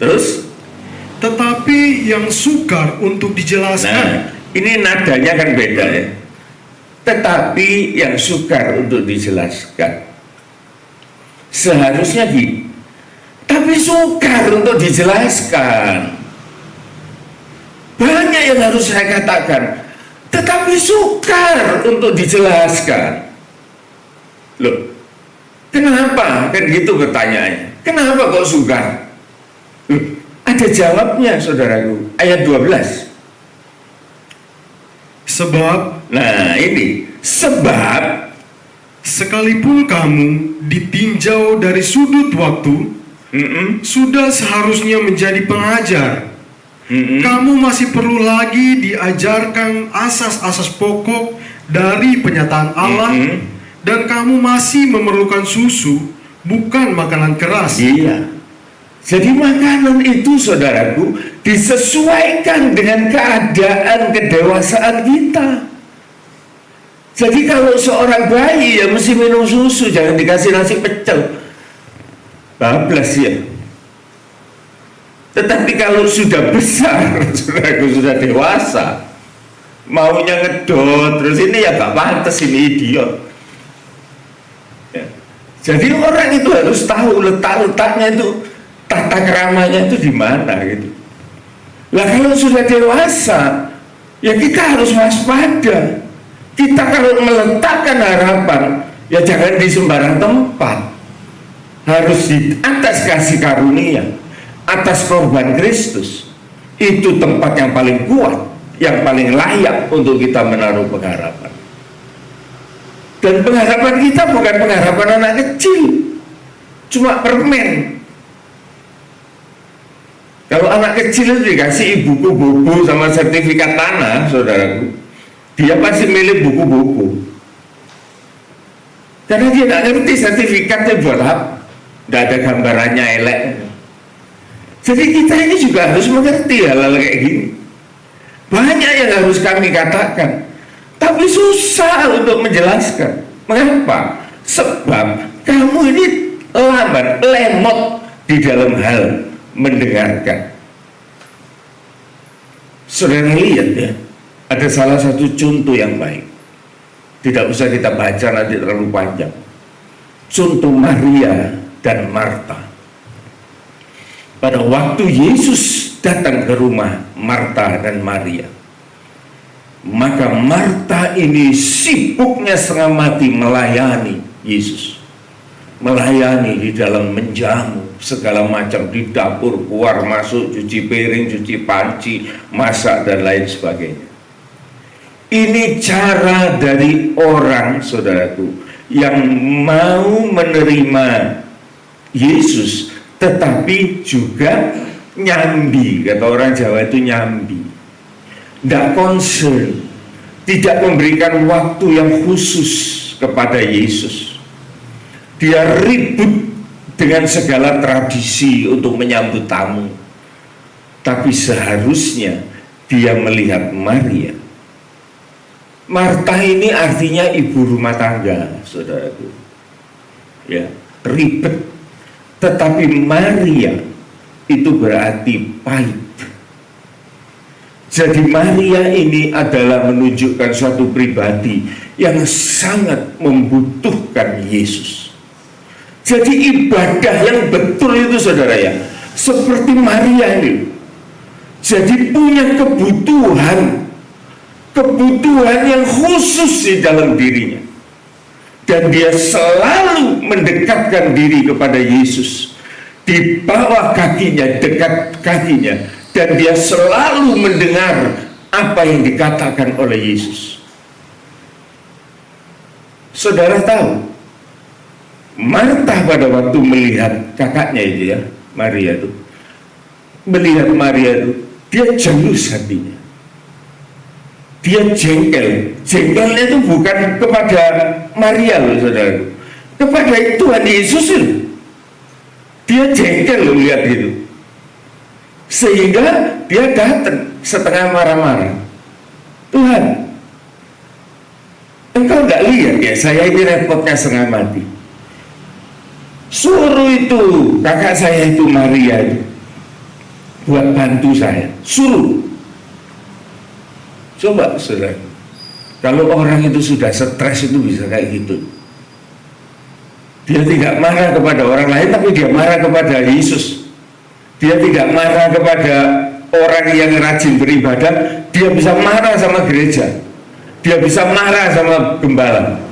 Terus, Tetapi yang sukar untuk dijelaskan. nah, ini nadanya kan beda ya. Tetapi yang sukar untuk dijelaskan. Seharusnya gitu. Tapi sukar untuk dijelaskan. Banyak yang harus saya katakan, tetapi sukar untuk dijelaskan. Loh, kenapa? Kan gitu pertanyaannya. Kenapa kok sukar? Loh, ada jawabnya, saudaraku. Ayat 12. Sebab Nah ini, sebab sekalipun kamu ditinjau dari sudut waktu, sudah seharusnya menjadi pengajar. Kamu masih perlu lagi diajarkan asas-asas pokok dari penyataan Allah, dan kamu masih memerlukan susu, bukan makanan keras. iya. Jadi makanan itu, saudaraku, disesuaikan dengan keadaan kedewasaan kita. Jadi kalau seorang bayi ya mesti minum susu, jangan dikasih nasi pecel. Bablas ya. Tetapi kalau sudah besar, saudaraku, sudah dewasa, maunya ngedot, terus ini ya gak pantas, ini idiot. Ya. Jadi orang itu harus tahu letak-letaknya itu, tata keramanya itu di mana gitu. Lah kalau sudah dewasa, ya kita harus waspada. Kita kalau meletakkan harapan, ya jangan di sembarang tempat. Harus di atas kasih karunia, atas korban Kristus. Itu tempat yang paling kuat. yang paling layak untuk kita menaruh pengharapan. Dan pengharapan kita bukan pengharapan anak kecil, cuma permen. Kalau anak kecil itu dikasih buku buku sama sertifikat tanah, saudaraku, dia pasti milih buku buku. Karena dia nggak ngerti sertifikatnya buat apa, nggak ada gambarannya elek. Jadi kita ini juga harus mengerti hal-hal kayak gini. Banyak yang harus kami katakan, tapi susah untuk menjelaskan. Mengapa? Sebab kamu ini lambat, lemot di dalam hal mendengarkan. Saudara lihat ya, ada salah satu contoh yang baik. Tidak usah kita baca nanti terlalu panjang. Contoh Maria dan Marta. Pada waktu Yesus datang ke rumah Marta dan Maria, maka Marta ini sibuknya setengah mati melayani Yesus, melayani di dalam menjamu segala macam, di dapur, keluar masuk, cuci piring, cuci panci, masak dan lain sebagainya. Ini cara dari orang, saudaraku, yang mau menerima Yesus tetapi juga nyambi. Kata orang Jawa itu nyambi, tidak concern, tidak memberikan waktu yang khusus kepada Yesus. Dia ribut dengan segala tradisi untuk menyambut tamu. Tapi seharusnya dia melihat Maria. Marta ini artinya ibu rumah tangga, saudaraku, ya, ribet. Tetapi Maria itu berarti pahit. Jadi Maria ini adalah menunjukkan suatu pribadi yang sangat membutuhkan Yesus. Jadi ibadah yang betul itu, saudara ya, seperti Maria ini. Jadi punya kebutuhan yang khusus di dalam dirinya. Dan dia selalu mendekatkan diri kepada Yesus, di bawah kakinya, dekat kakinya, dan dia selalu mendengar apa yang dikatakan oleh Yesus. Saudara tahu, Marta pada waktu melihat kakaknya itu ya, Maria itu, melihat Maria itu, dia jelus hatinya. Dia jengkel. Jengkelnya itu bukan kepada Maria loh, saudara, kepada Tuhan Yesus loh. Dia jengkel loh lihat itu, sehingga dia datang setengah marah-marah. Tuhan, engkau nggak lihat ya, saya ini repotnya setengah mati. Suruh itu kakak saya itu Maria itu buat bantu saya, suruh. Coba saudara, kalau orang itu sudah stres itu bisa kayak gitu. Dia tidak marah kepada orang lain, tapi dia marah kepada Yesus. Dia tidak marah kepada orang yang rajin beribadah, dia bisa marah sama gereja. Dia bisa marah sama gembala.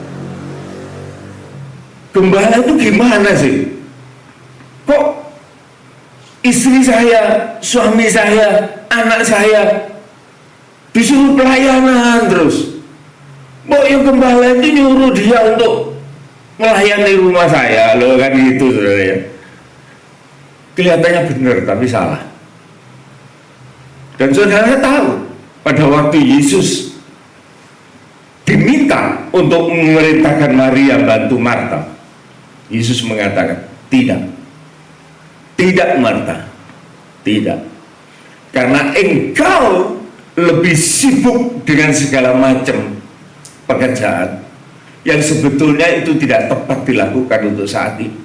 Gembala itu gimana sih? Kok istri saya, suami saya, anak saya disuruh pelayanan terus? Kok yang gembala itu nyuruh dia untuk melayani rumah saya, loh kan gitu, saudara ya. Kelihatannya benar tapi salah. Dan saudara tahu, pada waktu Yesus diminta untuk memerintahkan Maria bantu Marta, Yesus mengatakan, tidak Marta, tidak, karena engkau lebih sibuk dengan segala macam pekerjaan yang sebetulnya itu tidak tepat dilakukan untuk saat ini.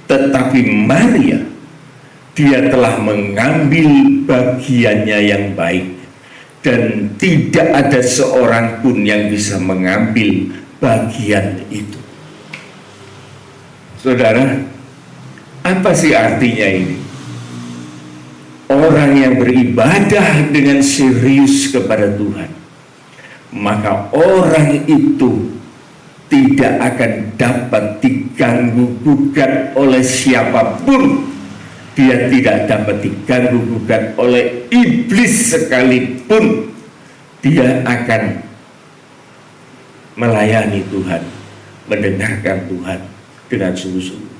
Tetapi Maria, dia telah mengambil bagiannya yang baik, dan tidak ada seorang pun yang bisa mengambil bagian itu. Saudara, apa sih artinya ini? Orang yang beribadah dengan serius kepada Tuhan, maka orang itu tidak akan dapat diganggu gugat oleh siapapun dia tidak dapat diganggu gugat oleh iblis sekalipun, dia akan melayani Tuhan, mendengarkan Tuhan dengan sungguh-sungguh.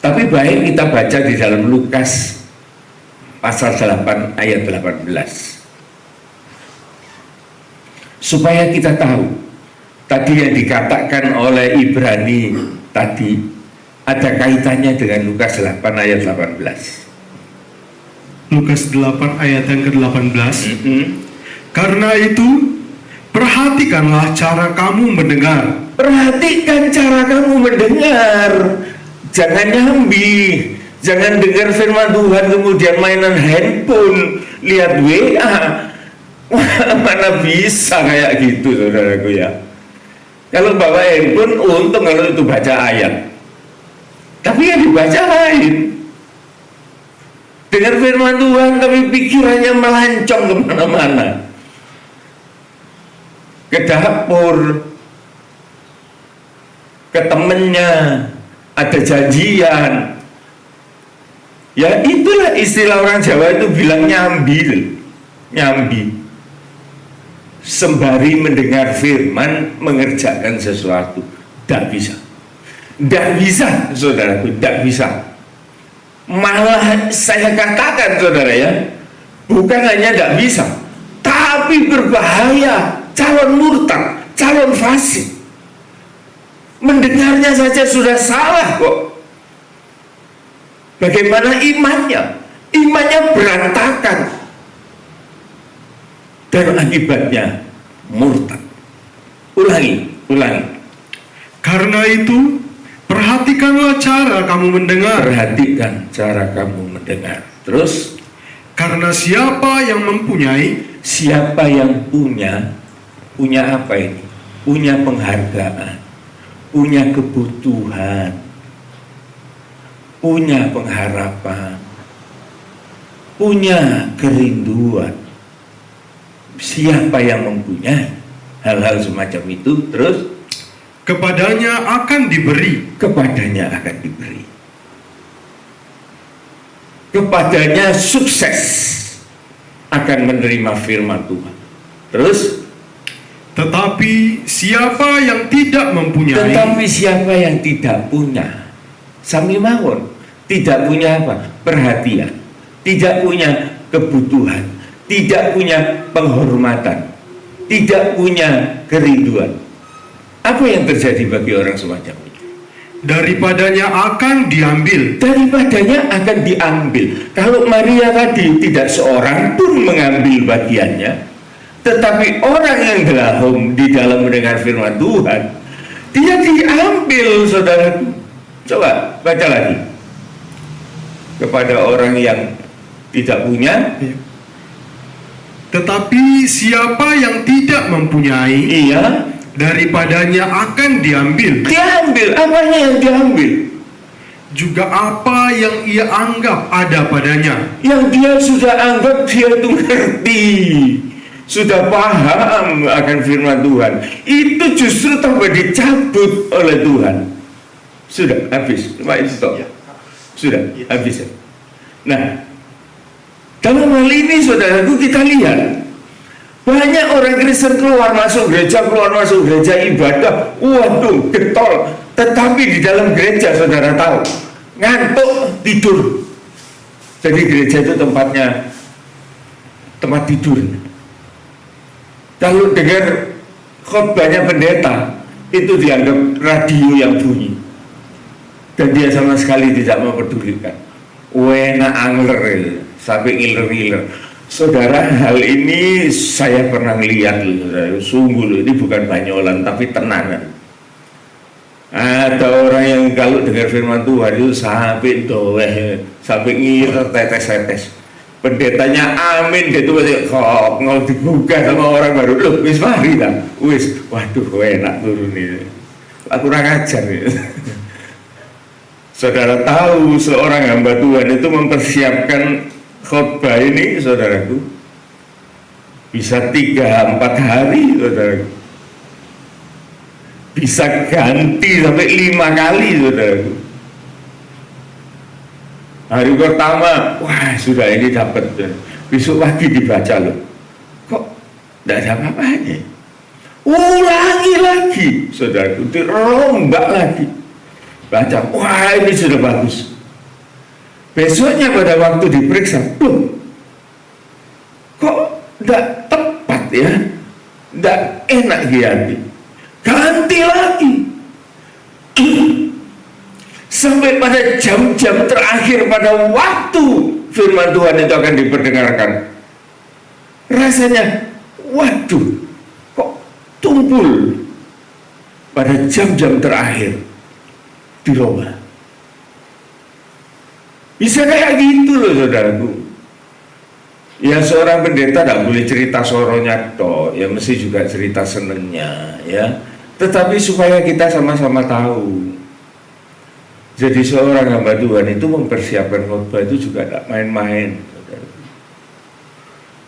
Tapi baik kita baca di dalam Lukas pasal 8 ayat 18, supaya kita tahu tadi yang dikatakan oleh Ibrani tadi ada kaitannya dengan Lukas 8 ayat 18. Lukas 8 ayat yang ke-18. Karena itu perhatikanlah cara kamu mendengar. Perhatikan cara kamu mendengar. Jangan nyambi, jangan dengar firman Tuhan kemudian mainan handphone, lihat WA. Mana bisa kayak gitu, saudaraku ya. Kalau bawa handphone untung kalau itu baca ayat, tapi yang dibaca lain. Dengar firman Tuhan tapi pikirannya melancong kemana-mana, ke dapur, ke temennya, ada janjian. Ya itulah istilah orang Jawa itu bilang nyambi. Sembari mendengar firman mengerjakan sesuatu. Tidak bisa, saudaraku, tidak bisa. Malah saya katakan, saudara ya, bukan hanya tidak bisa, tapi berbahaya. Calon murtad, calon fasik, mendengarnya saja sudah salah kok. Bagaimana imannya? Imannya berantakan, dan akibatnya murtad. Ulangi. Karena itu perhatikanlah cara kamu mendengar. Perhatikan cara kamu mendengar. Terus, karena siapa yang mempunyai, siapa yang punya apa ini? Punya penghargaan, punya kebutuhan, punya pengharapan, punya kerinduan. Siapa yang mempunyai hal-hal semacam itu, terus kepadanya akan diberi. Kepadanya akan diberi. Kepadanya sukses akan menerima firman Tuhan. Terus, tetapi siapa yang tidak mempunyai, sami mawon, tidak punya apa? Perhatian, tidak punya kebutuhan, tidak punya penghormatan, tidak punya kerinduan. Apa yang terjadi bagi orang semacam itu? daripadanya akan diambil. Kalau Maria tadi tidak seorang pun mengambil bagiannya, tetapi orang yang gelahum di dalam mendengar firman Tuhan, dia diambil, saudaraku. Coba baca lagi. Kepada orang yang tidak punya, tetapi siapa yang tidak mempunyai, iya, daripadanya akan diambil. Apanya yang diambil? Juga apa yang ia anggap ada padanya. Yang dia sudah anggap dia itu ngerti, sudah paham akan firman Tuhan, itu justru tambah dicabut oleh Tuhan. Sudah habis, stop. Sudah habis ya. Nah, dalam hal ini saudaraku, kita lihat banyak orang Kristen keluar masuk gereja ibadah, waduh getol, tetapi di dalam gereja saudara tahu ngantuk, tidur. Jadi gereja itu tempat tidur. Kalau dengar khotbahnya pendeta, itu dianggap radio yang bunyi, dan dia sama sekali tidak mempedulikan. Wena angler sampai ngiler-ngiler. Saudara, hal ini saya pernah lihat, sungguh ini bukan banyolan tapi tenanan. Ada orang yang kalau dengar firman Tuhan itu sampai doeh, sampai ngiler, tetes-tetes. Pendetanya amin gitu, kok mau dibuka sama orang baru, loh wis mari lah, wis, waduh enak turun ini, aku kurang ajar ya. Saudara tahu seorang hamba Tuhan itu mempersiapkan khotbah ini, saudaraku, bisa 3-4 hari, saudaraku, bisa ganti sampai 5 kali, saudaraku. Hari pertama, wah sudah ini dapat. Besok lagi dibaca loh. Kok tidak ada apa-apanya? Ulangi lagi, saudaraku, dirombak lagi. Baca, wah ini sudah bagus. Besoknya pada waktu diperiksa, kok tidak tepat ya? Tidak enak di hati. Ganti lagi. Sampai pada jam-jam terakhir pada waktu firman Tuhan itu akan diperdengarkan, rasanya waduh, kok tumpul pada jam-jam terakhir dirubah. Bisa kayak gitu loh saudaraku. Ya seorang pendeta tidak boleh cerita soronya toh, ya mesti juga cerita senengnya ya. Tetapi supaya kita sama-sama tahu. Jadi seorang hamba Tuhan itu mempersiapkan khotbah itu juga tidak main-main.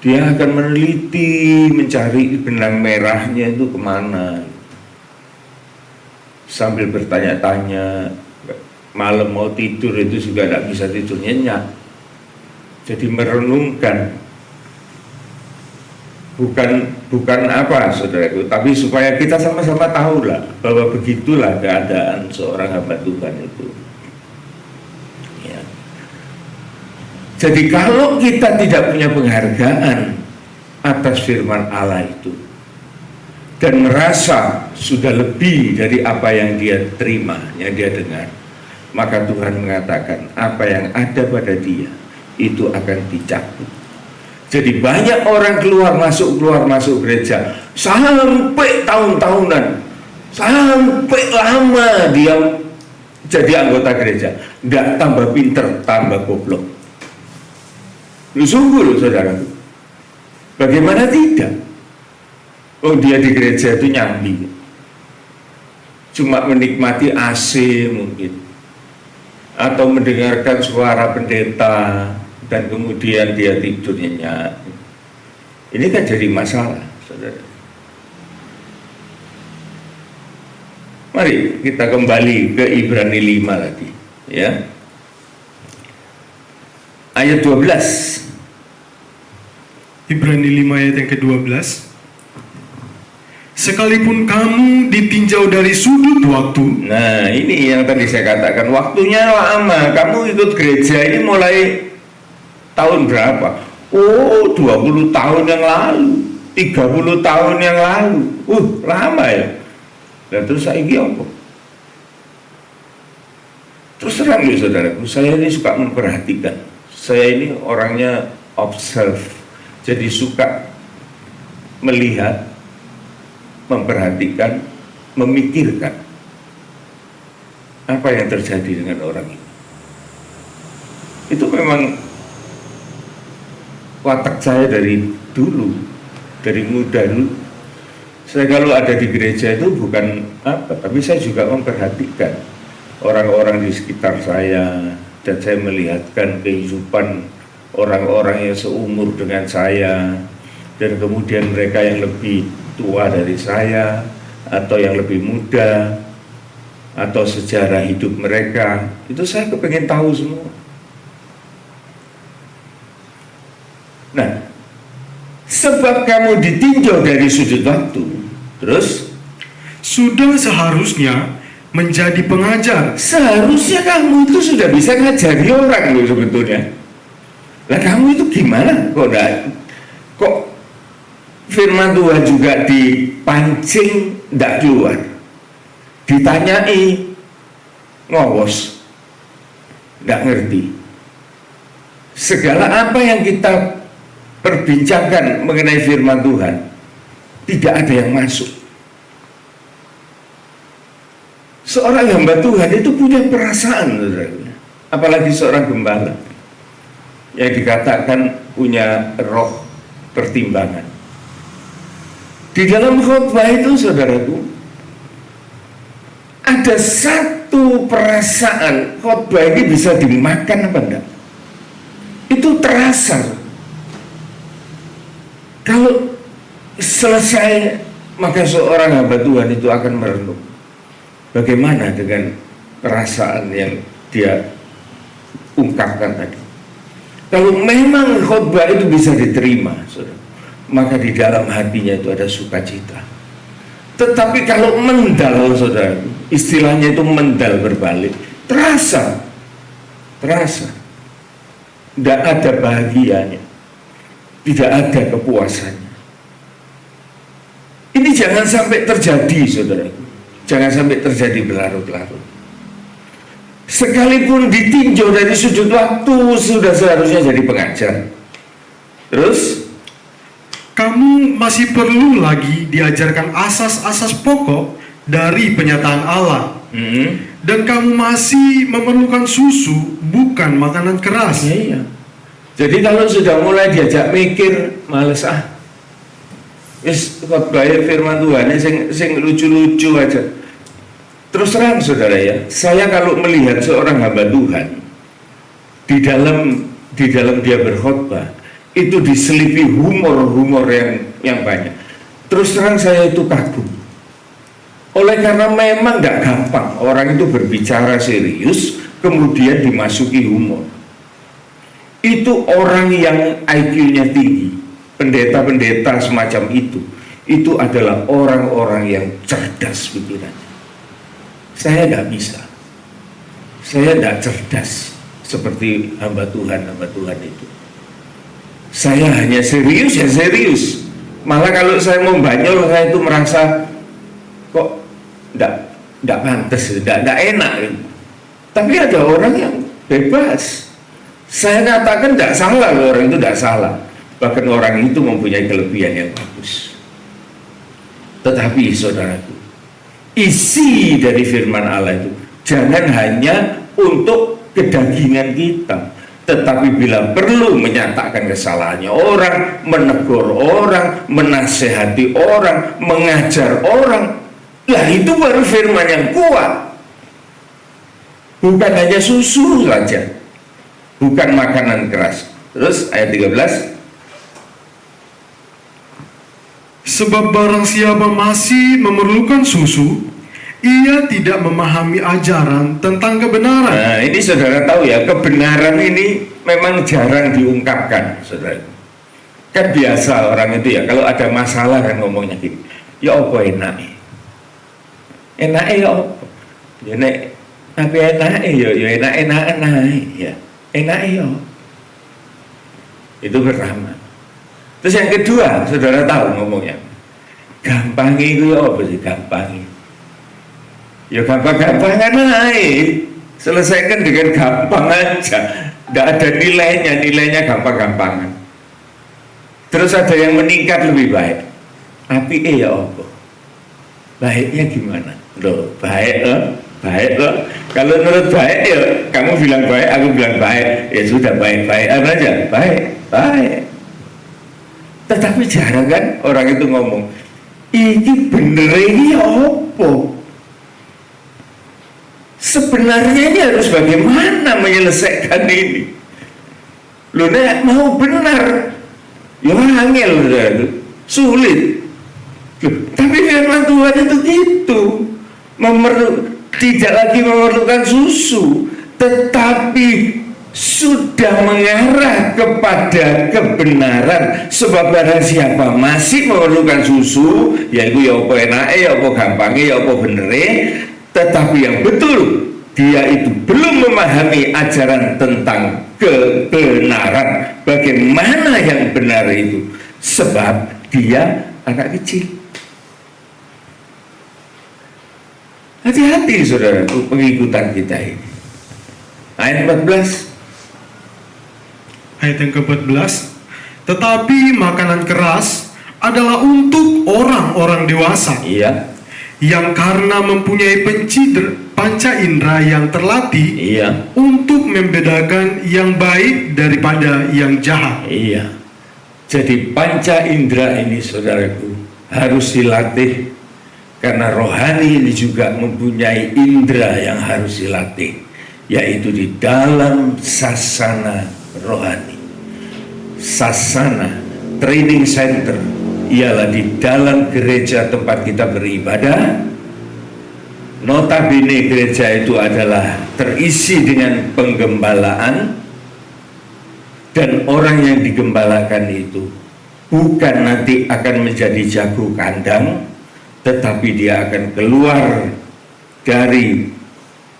Dia akan meneliti, mencari benang merahnya itu kemana. Sambil bertanya-tanya, malam mau tidur itu juga tidak bisa tidur nyenyak. Jadi merenungkan, bukan apa saudaraku, tapi supaya kita sama-sama tahu lah bahwa begitulah keadaan seorang hamba Tuhan itu ya. Jadi kalau kita tidak punya penghargaan atas firman Allah itu dan merasa sudah lebih dari apa yang dia terima, yang dia dengar, maka Tuhan mengatakan apa yang ada pada dia itu akan dicabut. Jadi banyak orang keluar masuk gereja sampai tahun-tahunan, sampai lama dia jadi anggota gereja, tidak tambah pinter, tambah goblok. Lu sungguh loh saudara, bagaimana tidak? Oh dia di gereja itu nyambi, cuma menikmati AC mungkin, atau mendengarkan suara pendeta, dan kemudian dia tidur nyenyak. Ini kan jadi masalah, saudara. Mari kita kembali ke Ibrani 5 lagi, ya. Ayat 12. Ibrani 5 ayat yang ke-12. Sekalipun kamu ditinjau dari sudut waktu. Nah, ini yang tadi saya katakan, waktunya lama. Kamu ikut gereja ini mulai tahun berapa? Oh, 20 tahun yang lalu, 30 tahun yang lalu. Lama ya. Dan terus saya ini apa? Terus terang nih saudaraku, saya ini suka memperhatikan. Saya ini orangnya observe. Jadi suka melihat, memperhatikan, memikirkan apa yang terjadi dengan orang ini. Itu memang watak saya dari dulu, dari muda dulu. Saya kalau ada di gereja itu bukan apa, tapi saya juga memperhatikan orang-orang di sekitar saya, dan saya melihatkan kehidupan orang-orang yang seumur dengan saya, dan kemudian mereka yang lebih tua dari saya, atau yang lebih muda, atau sejarah hidup mereka, itu saya kepengen tahu semua. Nah, sebab kamu ditinjau dari sudut waktu, terus sudah seharusnya menjadi pengajar. Seharusnya kamu itu sudah bisa ngajari orang loh sebetulnya. Lah kamu itu gimana? Kok firman Tuhan juga dipancing tidak keluar, ditanyai ngowos, tidak ngerti. Segala apa yang kita perbincangkan mengenai firman Tuhan, tidak ada yang masuk. Seorang hamba Tuhan itu punya perasaan, apalagi seorang gembala yang dikatakan punya roh pertimbangan. Di dalam khotbah itu, saudaraku, ada satu perasaan, khotbah ini bisa dimakan apa enggak? Itu terasa. Kalau selesai, maka seorang hamba Tuhan itu akan merenung bagaimana dengan perasaan yang dia ungkapkan tadi. Kalau memang khotbah itu bisa diterima, saudara, maka di dalam hatinya itu ada sukacita. Tetapi kalau mendal, saudara, istilahnya itu mendal berbalik, terasa, tidak ada bahagianya, tidak ada kepuasannya. Ini jangan sampai terjadi, saudara, jangan sampai terjadi berlarut-larut. Sekalipun ditinjau dari sudut waktu, sudah seharusnya jadi pengajar. Terus kamu masih perlu lagi diajarkan asas-asas pokok dari penyataan Allah. Dan kamu masih memerlukan susu, bukan makanan keras. Iya. Jadi kalau sudah mulai diajak mikir, males khotbah firman Tuhan sing lucu-lucu aja. Terus terang, saudara ya, saya kalau melihat seorang hamba Tuhan di dalam dia berkhotbah itu diselipi humor yang banyak. Terus terang saya itu kagum. Oleh karena memang gak gampang orang itu berbicara serius kemudian dimasuki humor. Itu orang yang IQ-nya tinggi, pendeta-pendeta semacam itu adalah orang-orang yang cerdas pikirannya. Saya gak bisa, saya gak cerdas seperti hamba Tuhan itu. Saya hanya serius ya serius. Malah kalau saya mau banyol, saya itu merasa kok tidak pantas, tidak enak gitu. Tapi ada orang yang bebas. Saya katakan tidak salah, orang itu tidak salah. Bahkan orang itu mempunyai kelebihan yang bagus. Tetapi saudaraku, isi dari firman Allah itu jangan hanya untuk kedagingan kita, tetapi bila perlu menyatakan kesalahannya orang, menegur orang, menasehati orang, mengajar orang. Lah itu baru firman yang kuat. Bukan hanya susu saja, bukan makanan keras. Terus ayat 13. Sebab barang siapa masih memerlukan susu, ia tidak memahami ajaran tentang kebenaran. Nah, ini saudara tahu ya, kebenaran ini memang jarang diungkapkan, saudara. Kan biasa orang itu ya, kalau ada masalah kan ngomongnya gini, ya apa enaknya ya apa? Ya nek tapi enaknya ya enak ya. Enaknya ya. Itu pertama. Terus yang kedua, saudara tahu ngomongnya, gampang itu ya apa sih gampang? Ya gampang-gampangan aja, selesaikan dengan gampang aja, tidak ada nilainya gampang-gampangan. Terus ada yang meningkat lebih baik, tapi ya apa? Baiknya gimana? Loh, baik loh. Kalau menurut baik ya, kamu bilang baik, aku bilang baik, ya sudah baik aja, baik. Tetapi jarang kan orang itu ngomong, ini bener ini apa? Sebenarnya ini harus bagaimana menyelesaikan ini? Loh, nek mau benar, ya angel, sulit. Loh, tapi firman Tuhan itu gitu, tidak lagi memerlukan susu, tetapi sudah mengarah kepada kebenaran. Sebab barang siapa masih memerlukan susu, yaitu ya apa enake, ya apa gampange, ya apa benere, tetapi yang betul dia itu belum memahami ajaran tentang kebenaran, bagaimana yang benar itu, sebab dia anak kecil. Hati-hati saudara, pengikutan kita ini. Ayat 14. Ayat yang ke-14, tetapi makanan keras adalah untuk orang-orang dewasa. Iya. Yang karena mempunyai panca indera yang terlatih, Iya. untuk membedakan yang baik daripada yang jahat. Iya. Jadi panca indera ini saudaraku harus dilatih, karena rohani ini juga mempunyai indera yang harus dilatih, yaitu di dalam sasana rohani. Sasana training center ialah di dalam gereja tempat kita beribadah, Notabene gereja itu adalah terisi dengan penggembalaan, dan orang yang digembalakan itu bukan nanti akan menjadi jago kandang, tetapi dia akan keluar dari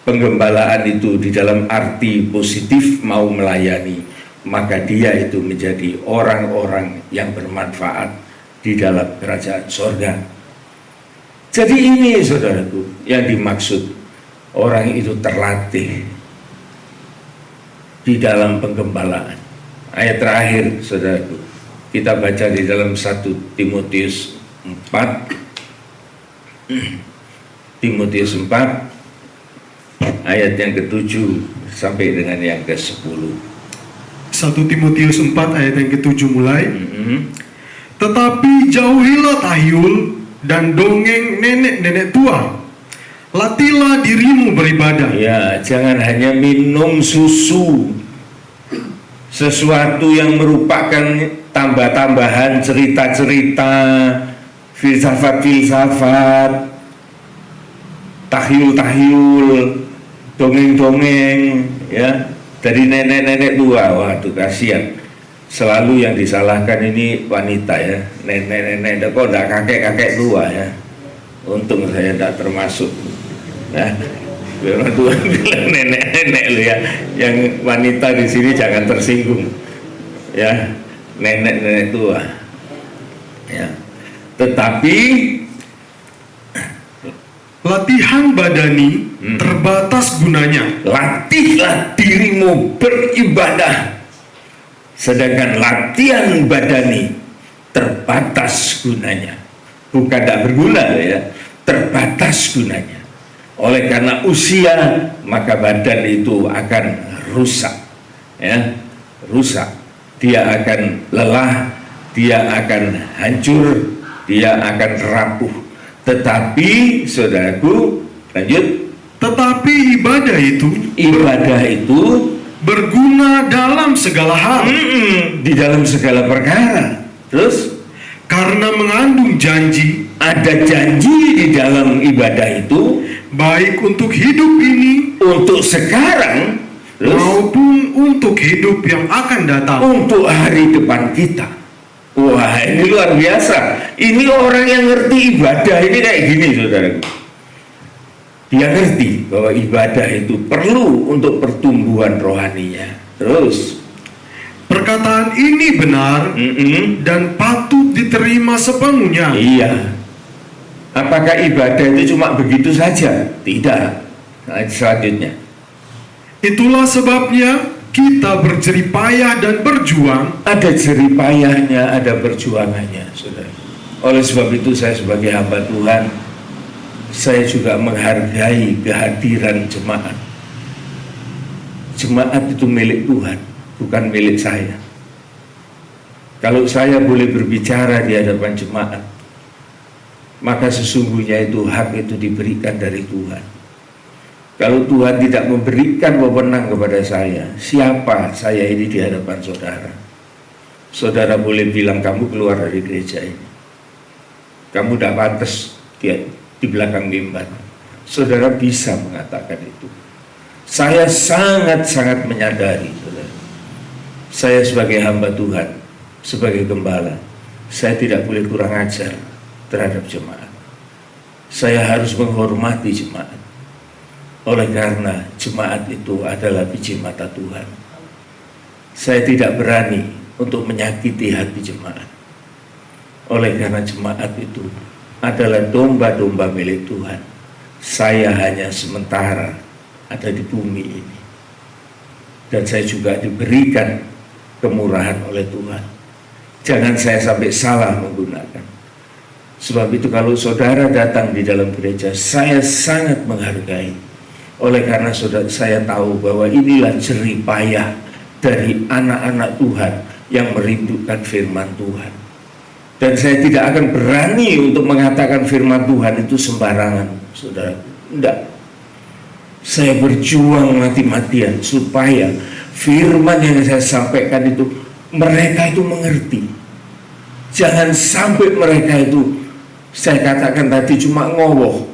penggembalaan itu di dalam arti positif, mau melayani, maka dia itu menjadi orang-orang yang bermanfaat di dalam kerajaan sorga. Jadi ini saudaraku yang dimaksud orang itu terlatih di dalam penggembalaan. Ayat terakhir saudaraku, kita baca di dalam 1 Timotius 4 Timotius 4 ayat yang ke-7 sampai dengan yang ke-10. 1 Timotius 4 ayat yang ke-7 mulai. Tetapi jauhilah tahyul dan dongeng nenek-nenek tua. Latihlah dirimu beribadah. Ya, jangan hanya minum susu, sesuatu yang merupakan tambah-tambahan cerita-cerita, filsafat-filsafat, tahyul-tahyul, dongeng-dongeng, ya, dari nenek-nenek tua. Waduh, kasihan. Selalu yang disalahkan ini wanita, ya, nenek-nenek, kok enggak kakek-kakek tua, ya. Untung saya tidak termasuk, ya. Firman Tuhan bilang nenek-nenek lu, ya, yang wanita di sini jangan tersinggung, ya, nenek-nenek tua, ya. Tetapi latihan badani terbatas gunanya. Latihlah dirimu beribadah, sedangkan latihan badani terbatas gunanya. Bukan tidak berguna, ya, terbatas gunanya. Oleh karena usia, maka badan itu akan rusak, ya, rusak. Dia akan lelah, dia akan hancur, dia akan rapuh. Tetapi saudaraku, lanjut. Tetapi ibadah itu berguna dalam segala hal. Di dalam segala perkara. Terus Karena mengandung janji, ada janji di dalam ibadah itu, baik untuk hidup ini untuk sekarang, terus maupun untuk hidup yang akan datang. untuk hari depan kita. Wah, ini luar biasa. Ini orang yang ngerti ibadah ini kayak gini, saudaraku. Dia ngerti bahwa ibadah itu perlu untuk pertumbuhan rohaninya. Terus Perkataan ini benar dan patut diterima sepenuhnya. iya. Apakah ibadah itu cuma begitu saja? Tidak. Nah, selanjutnya. Itulah sebabnya kita berjerih payah dan berjuang. Ada jerih payahnya, ada perjuangannya, saudara. Oleh sebab itu saya sebagai hamba Tuhan, saya juga menghargai kehadiran jemaat. Jemaat itu milik Tuhan, bukan milik saya. Kalau saya boleh berbicara di hadapan jemaat, maka sesungguhnya itu hak itu diberikan dari Tuhan. Kalau Tuhan tidak memberikan wewenang kepada saya, siapa saya ini di hadapan saudara? Saudara boleh bilang kamu keluar dari gereja ini, kamu tidak pantas di belakang mimbar. Saudara bisa mengatakan itu. Saya sangat-sangat menyadari, saudara. Saya sebagai hamba Tuhan, sebagai gembala, saya tidak boleh kurang ajar terhadap jemaat. Saya harus menghormati jemaat. Oleh karena jemaat itu adalah biji mata Tuhan. Saya tidak berani untuk menyakiti hati jemaat. Oleh karena jemaat itu adalah domba-domba milik Tuhan. Saya hanya sementara ada di bumi ini. Dan saya juga diberikan kemurahan oleh Tuhan. Jangan saya sampai salah menggunakan. Sebab itu kalau saudara datang di dalam gereja, saya sangat menghargai. Oleh karena saudara, saya tahu bahwa inilah jerih payah dari anak-anak Tuhan yang merindukan firman Tuhan. Dan saya tidak akan berani untuk mengatakan firman Tuhan itu sembarangan, saudara. Tidak. Saya berjuang mati-matian supaya firman yang saya sampaikan itu mereka itu mengerti. Jangan sampai mereka itu, saya katakan tadi, cuma ngowoh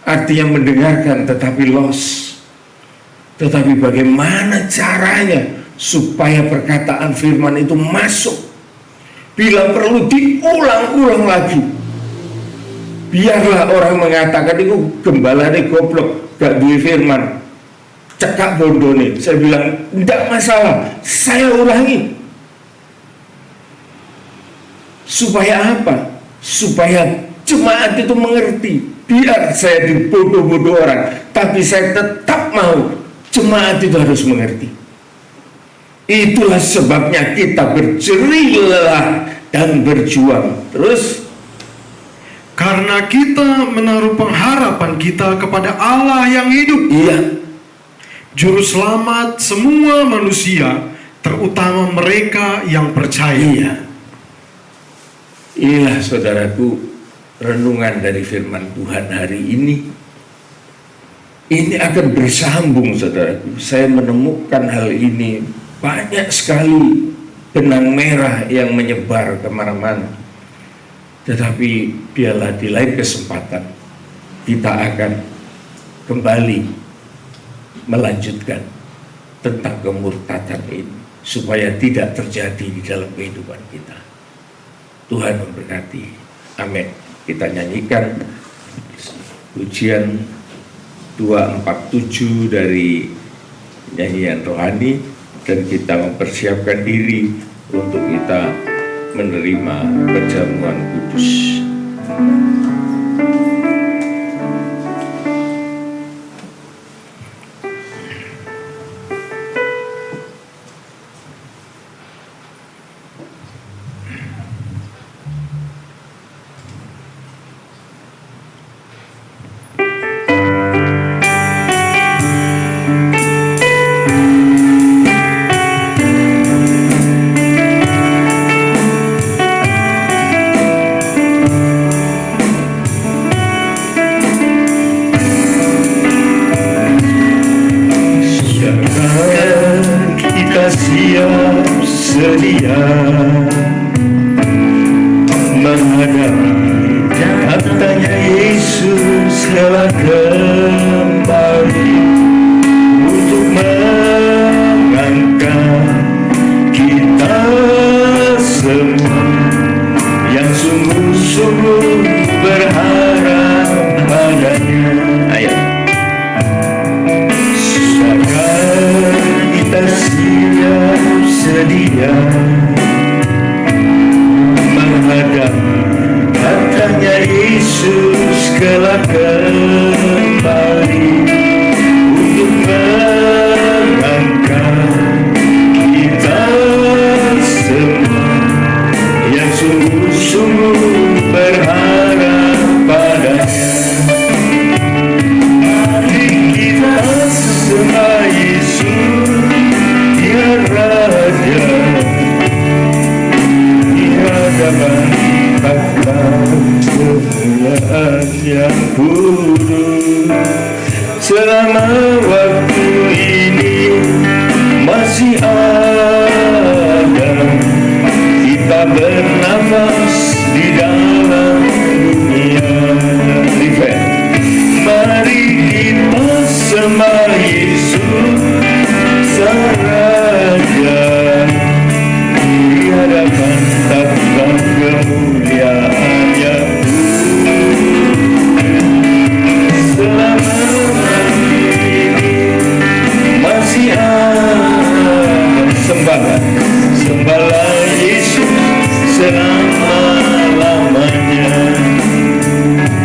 artinya mendengarkan tetapi lost. Tetapi bagaimana caranya supaya perkataan firman itu masuk? Bila perlu diulang-ulang lagi. Biarlah orang mengatakan itu gembala ini goblok, gak duwe firman, cekak bodoh nih. Saya bilang tidak masalah, saya ulangi. Supaya apa? Supaya jemaat itu mengerti. Biar saya dibodoh-bodoh orang, tapi saya tetap mau jemaat itu harus mengerti. Itulah sebabnya kita berjerih lelah dan berjuang. Terus, karena kita menaruh pengharapan kita kepada Allah yang hidup, iya, Juru Selamat semua manusia, terutama mereka yang percaya. iya. Inilah saudaraku, renungan dari firman Tuhan hari ini. Ini akan bersambung saudaraku. Saya menemukan hal ini, banyak sekali benang merah yang menyebar kemana-mana. Tetapi biarlah di lain kesempatan kita akan kembali melanjutkan tentang kemurtadan ini, supaya tidak terjadi di dalam kehidupan kita. Tuhan memberkati. Amin. Kita nyanyikan pujian 247 dari nyanyian rohani, dan kita mempersiapkan diri untuk kita menerima perjamuan kudus. Siap sedia menghadapi datangnya Yesus kelak kembali untuk mengangkat kita semua yang sungguh-sungguh berharap padanya. Ayo, kita siap sedia menghadapi datangnya Yesus kelak kembali untuk mengangkat kita semua yang sungguh-sungguh berharap padanya. Mari kita sembah Yesus, Dia Raja, di hadapan takhta kemuliaan yang kudus. Selama waktu ini masih ada, kita bernafas di dalam dunia. Mari kita sembah Yesus, Sang Raja, di hadapan takhta kemuliaan yang selama ini masih ada. Sembahlah Yesus selama-lamanya.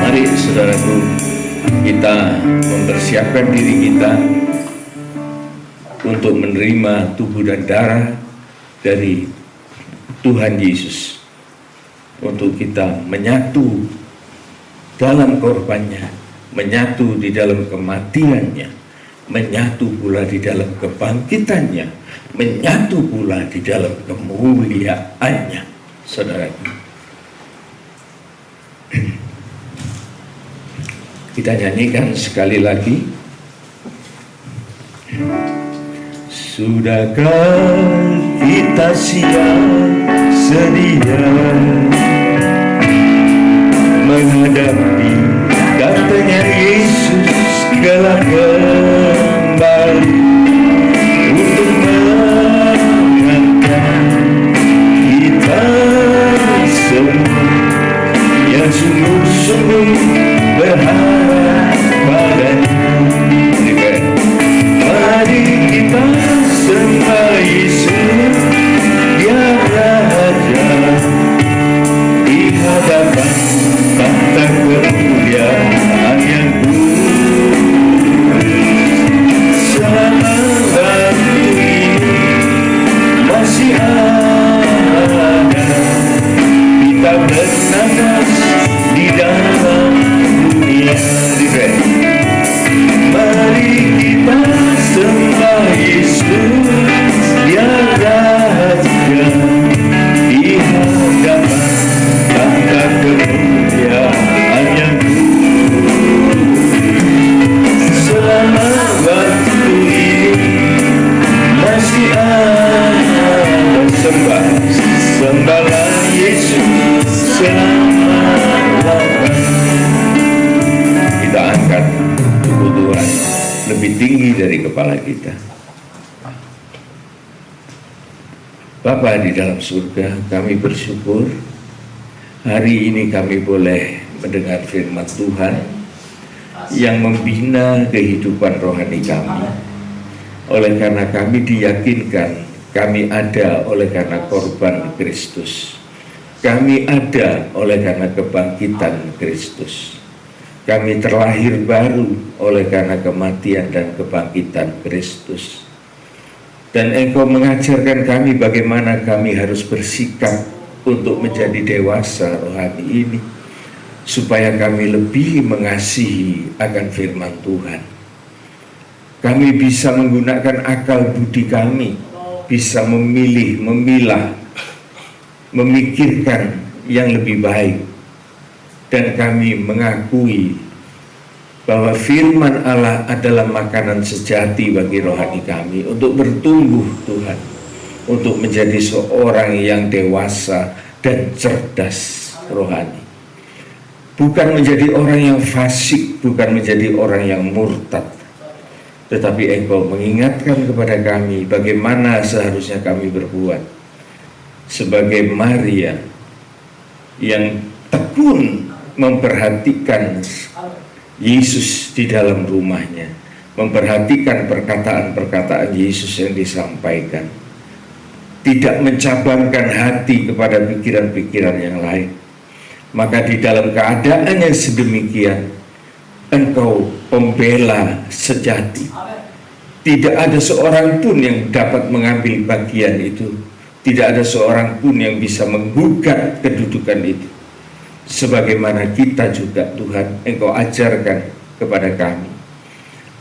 Mari saudaraku, kita mempersiapkan diri kita untuk menerima tubuh dan darah dari Tuhan Yesus, untuk kita menyatu dalam korbannya, menyatu di dalam kematiannya, menyatu pula di dalam kebangkitannya, menyatu pula di dalam kemuliaannya. Saudaraku, kita nyanyikan sekali lagi. Sudahkah kita siap sedia menghadapi datangnya Yesus Yesus telah kembali untuk mengangkat kita semua yang sungguh-sungguh berharap padanya. Mari kita sembah Yesus, Dia Raja, di hadapan tahta kemuliaan yang selama waktu ini masih ada. Kita bernapas di dalam dunia. Mari kita sembah Yesus, Dia Raja, di hadapan tahta kemuliaan yang selama waktu ini masih ada. Sembahlah Yesus selama-lamanya. Kita angkat tubuh Tuhan lebih tinggi dari kepala kita. Bapa di dalam surga, kami bersyukur hari ini kami boleh mendengar firman Tuhan yang membina kehidupan rohani kami. Oleh karena kami diyakinkan kami ada oleh karena korban Kristus. Kami ada oleh karena kebangkitan Kristus. Kami terlahir baru oleh karena kematian dan kebangkitan Kristus. Dan Engkau mengajarkan kami bagaimana kami harus bersikap untuk menjadi dewasa rohani ini, supaya kami lebih mengasihi akan firman Tuhan. Kami bisa menggunakan akal budi kami, bisa memilih, memilah, memikirkan yang lebih baik. Dan kami mengakui bahwa firman Allah adalah makanan sejati bagi rohani kami untuk bertumbuh Tuhan, untuk menjadi seorang yang dewasa dan cerdas rohani. Bukan menjadi orang yang fasik, bukan menjadi orang yang murtad, tetapi Engkau mengingatkan kepada kami bagaimana seharusnya kami berbuat sebagai Maria yang tekun memperhatikan Yesus di dalam rumahnya, memperhatikan perkataan-perkataan Yesus yang disampaikan, tidak mencabangkan hati kepada pikiran-pikiran yang lain. Maka di dalam keadaan yang sedemikian, Engkau pembela sejati. Tidak ada seorang pun yang dapat mengambil bagian itu. Tidak ada seorang pun yang bisa menggugat kedudukan itu. Sebagaimana kita juga Tuhan, Engkau ajarkan kepada kami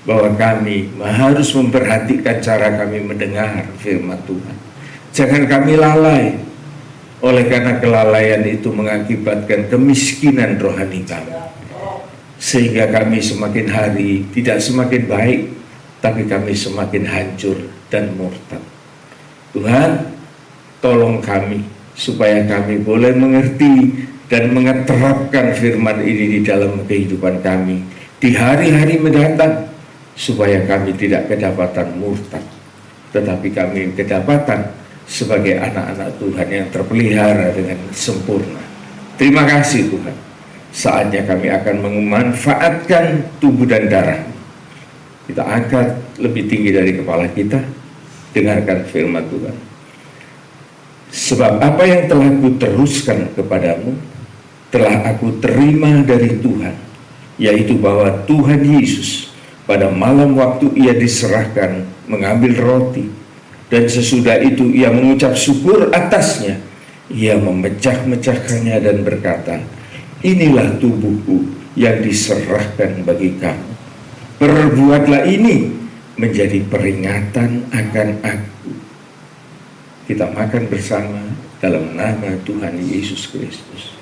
bahwa kami harus memperhatikan cara kami mendengar firman Tuhan. Jangan kami lalai, oleh karena kelalaian itu mengakibatkan kemiskinan rohani kami, sehingga kami semakin hari tidak semakin baik, tapi kami semakin hancur dan murtad. Tuhan, tolong kami supaya kami boleh mengerti dan mengeterapkan firman ini di dalam kehidupan kami di hari-hari mendatang, supaya kami tidak kedapatan murtad, tetapi kami kedapatan sebagai anak-anak Tuhan yang terpelihara dengan sempurna. Terima kasih Tuhan. Saatnya kami akan memanfaatkan tubuh dan darah. Kita angkat lebih tinggi dari kepala kita, dengarkan firman Tuhan. Sebab apa yang telah kuteruskan kepadamu telah aku terima dari Tuhan, yaitu bahwa Tuhan Yesus pada malam waktu ia diserahkan mengambil roti, dan sesudah itu ia mengucap syukur atasnya, ia memecah-mecahkannya dan berkata, inilah tubuhku yang diserahkan bagi kamu. Perbuatlah ini menjadi peringatan akan aku. Kita makan bersama dalam nama Tuhan Yesus Kristus.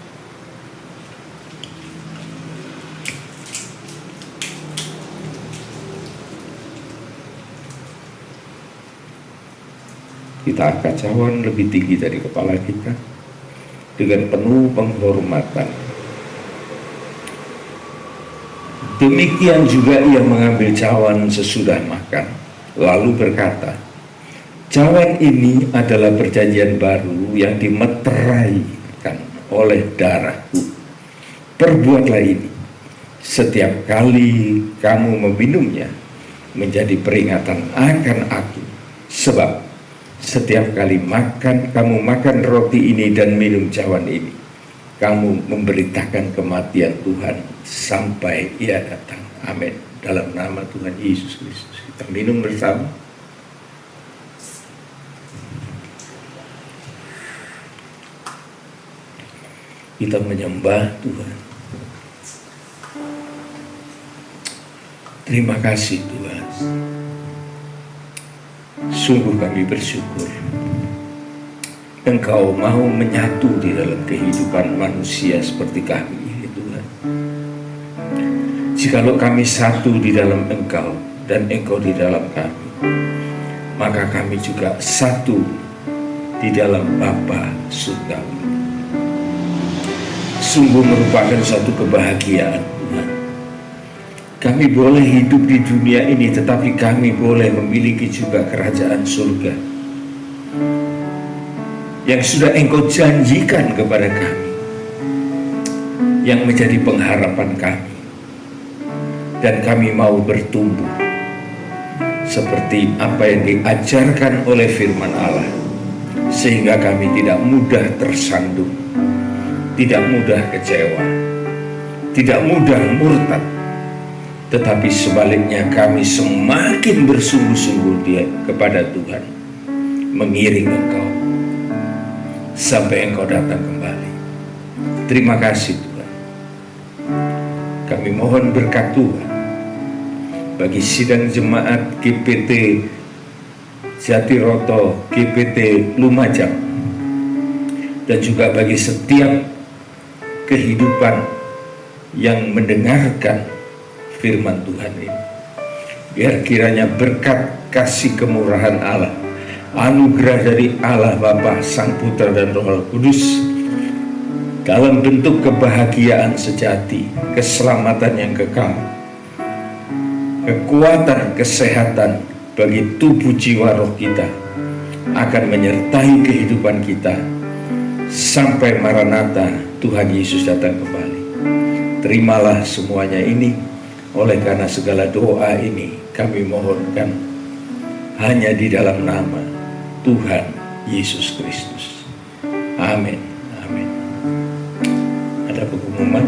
Kita angkat cawan lebih tinggi dari kepala kita dengan penuh penghormatan. Demikian juga ia mengambil cawan sesudah makan, lalu berkata, cawan ini adalah perjanjian baru yang dimeteraikan oleh darahku. Perbuatlah ini setiap kali kamu meminumnya menjadi peringatan akan aku. Sebab setiap kali kamu makan roti ini dan minum cawan ini, kamu memberitakan kematian Tuhan sampai ia datang. Amin. Dalam nama Tuhan Yesus Kristus kita minum bersama. Kita menyembah Tuhan. Terima kasih Tuhan. Sungguh kami bersyukur Engkau mau menyatu di dalam kehidupan manusia seperti kami ini Tuhan. Jikalau kami satu di dalam Engkau dan Engkau di dalam kami, maka kami juga satu di dalam Bapa Surgawi. Sungguh merupakan suatu kebahagiaan Tuhan. Kami boleh hidup di dunia ini, tetapi kami boleh memiliki juga kerajaan surga yang sudah Engkau janjikan kepada kami, yang menjadi pengharapan kami. Dan kami mau bertumbuh seperti apa yang diajarkan oleh firman Allah, sehingga kami tidak mudah tersandung, tidak mudah kecewa, tidak mudah murtad, tetapi sebaliknya kami semakin bersungguh-sungguh dia kepada Tuhan, mengiring Engkau sampai Engkau datang kembali. Terima kasih Tuhan. Kami mohon berkat Tuhan bagi sidang jemaat GPT Jatiroto, GPT Lumajang, dan juga bagi setiap kehidupan yang mendengarkan firman Tuhan ini. Biar kiranya berkat kasih kemurahan Allah, anugerah dari Allah Bapa, Sang Putra dan Roh Kudus dalam bentuk kebahagiaan sejati, keselamatan yang kekal, kekuatan, kesehatan bagi tubuh jiwa roh kita akan menyertai kehidupan kita sampai Maranatha Tuhan Yesus datang kembali. Terimalah semuanya ini. Oleh karena segala doa ini kami mohonkan hanya di dalam nama Tuhan Yesus Kristus. Amin. Amin. Ada pengumuman?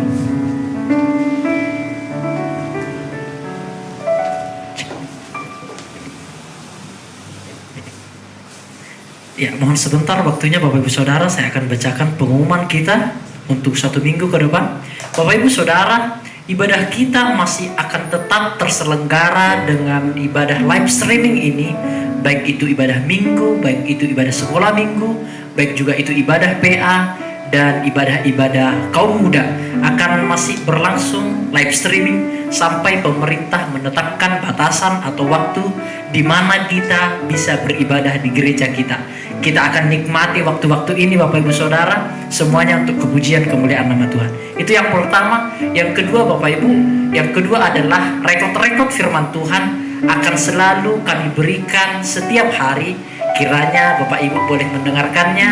Ya, mohon sebentar waktunya Bapak Ibu Saudara, saya akan bacakan pengumuman kita untuk 1 minggu ke depan. Bapak Ibu Saudara, ibadah kita masih akan tetap terselenggara dengan ibadah live streaming ini, baik itu ibadah minggu, baik itu ibadah sekolah minggu, baik juga itu ibadah PA dan ibadah-ibadah kaum muda akan masih berlangsung live streaming sampai pemerintah menetapkan batasan atau waktu di mana kita bisa beribadah di gereja kita. Kita akan nikmati waktu-waktu ini Bapak Ibu Saudara, semuanya untuk kepujian kemuliaan nama Tuhan. Itu yang pertama. Yang kedua Bapak Ibu, yang kedua adalah rekod-rekod firman Tuhan akan selalu kami berikan setiap hari. Kiranya Bapak Ibu boleh mendengarkannya,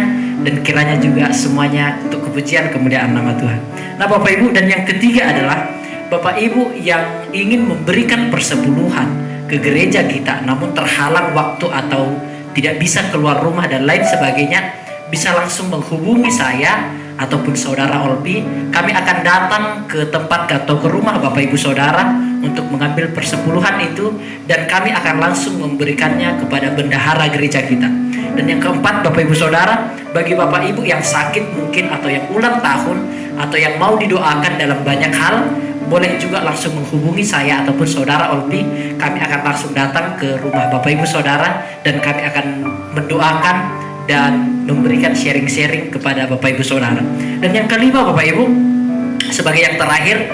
dan kiranya juga semuanya untuk kepujian kemuliaan nama Tuhan. Nah Bapak Ibu, dan yang ketiga adalah Bapak Ibu yang ingin memberikan persepuluhan ke gereja kita namun terhalang waktu atau tidak bisa keluar rumah dan lain sebagainya, bisa langsung menghubungi saya ataupun saudara Olpi. Kami akan datang ke tempat atau ke rumah Bapak Ibu Saudara untuk mengambil persepuluhan itu, dan kami akan langsung memberikannya kepada bendahara gereja kita. Dan yang keempat Bapak Ibu Saudara, bagi Bapak Ibu yang sakit mungkin atau yang ulang tahun atau yang mau didoakan dalam banyak hal, boleh juga langsung menghubungi saya ataupun saudara Olpi. Kami akan langsung datang ke rumah Bapak Ibu Saudara dan kami akan mendoakan dan memberikan sharing-sharing kepada Bapak Ibu Saudara. Dan yang kelima Bapak Ibu, sebagai yang terakhir,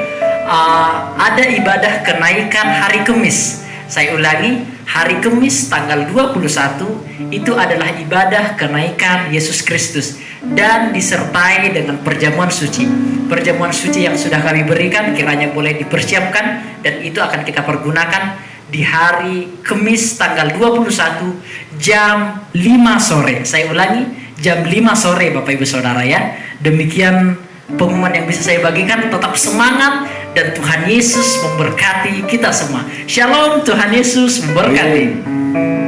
ada ibadah kenaikan hari Kemis. Saya ulangi, hari Kemis tanggal 21 itu adalah ibadah kenaikan Yesus Kristus. dan disertai dengan perjamuan suci. Perjamuan suci yang sudah kami berikan kiranya boleh dipersiapkan dan itu akan kita pergunakan di hari Kamis tanggal 21 jam 5 sore. Saya ulangi, jam 5 sore Bapak Ibu Saudara ya. Demikian pengumuman yang bisa saya bagikan. Tetap semangat dan Tuhan Yesus memberkati kita semua. Shalom, Tuhan Yesus memberkati.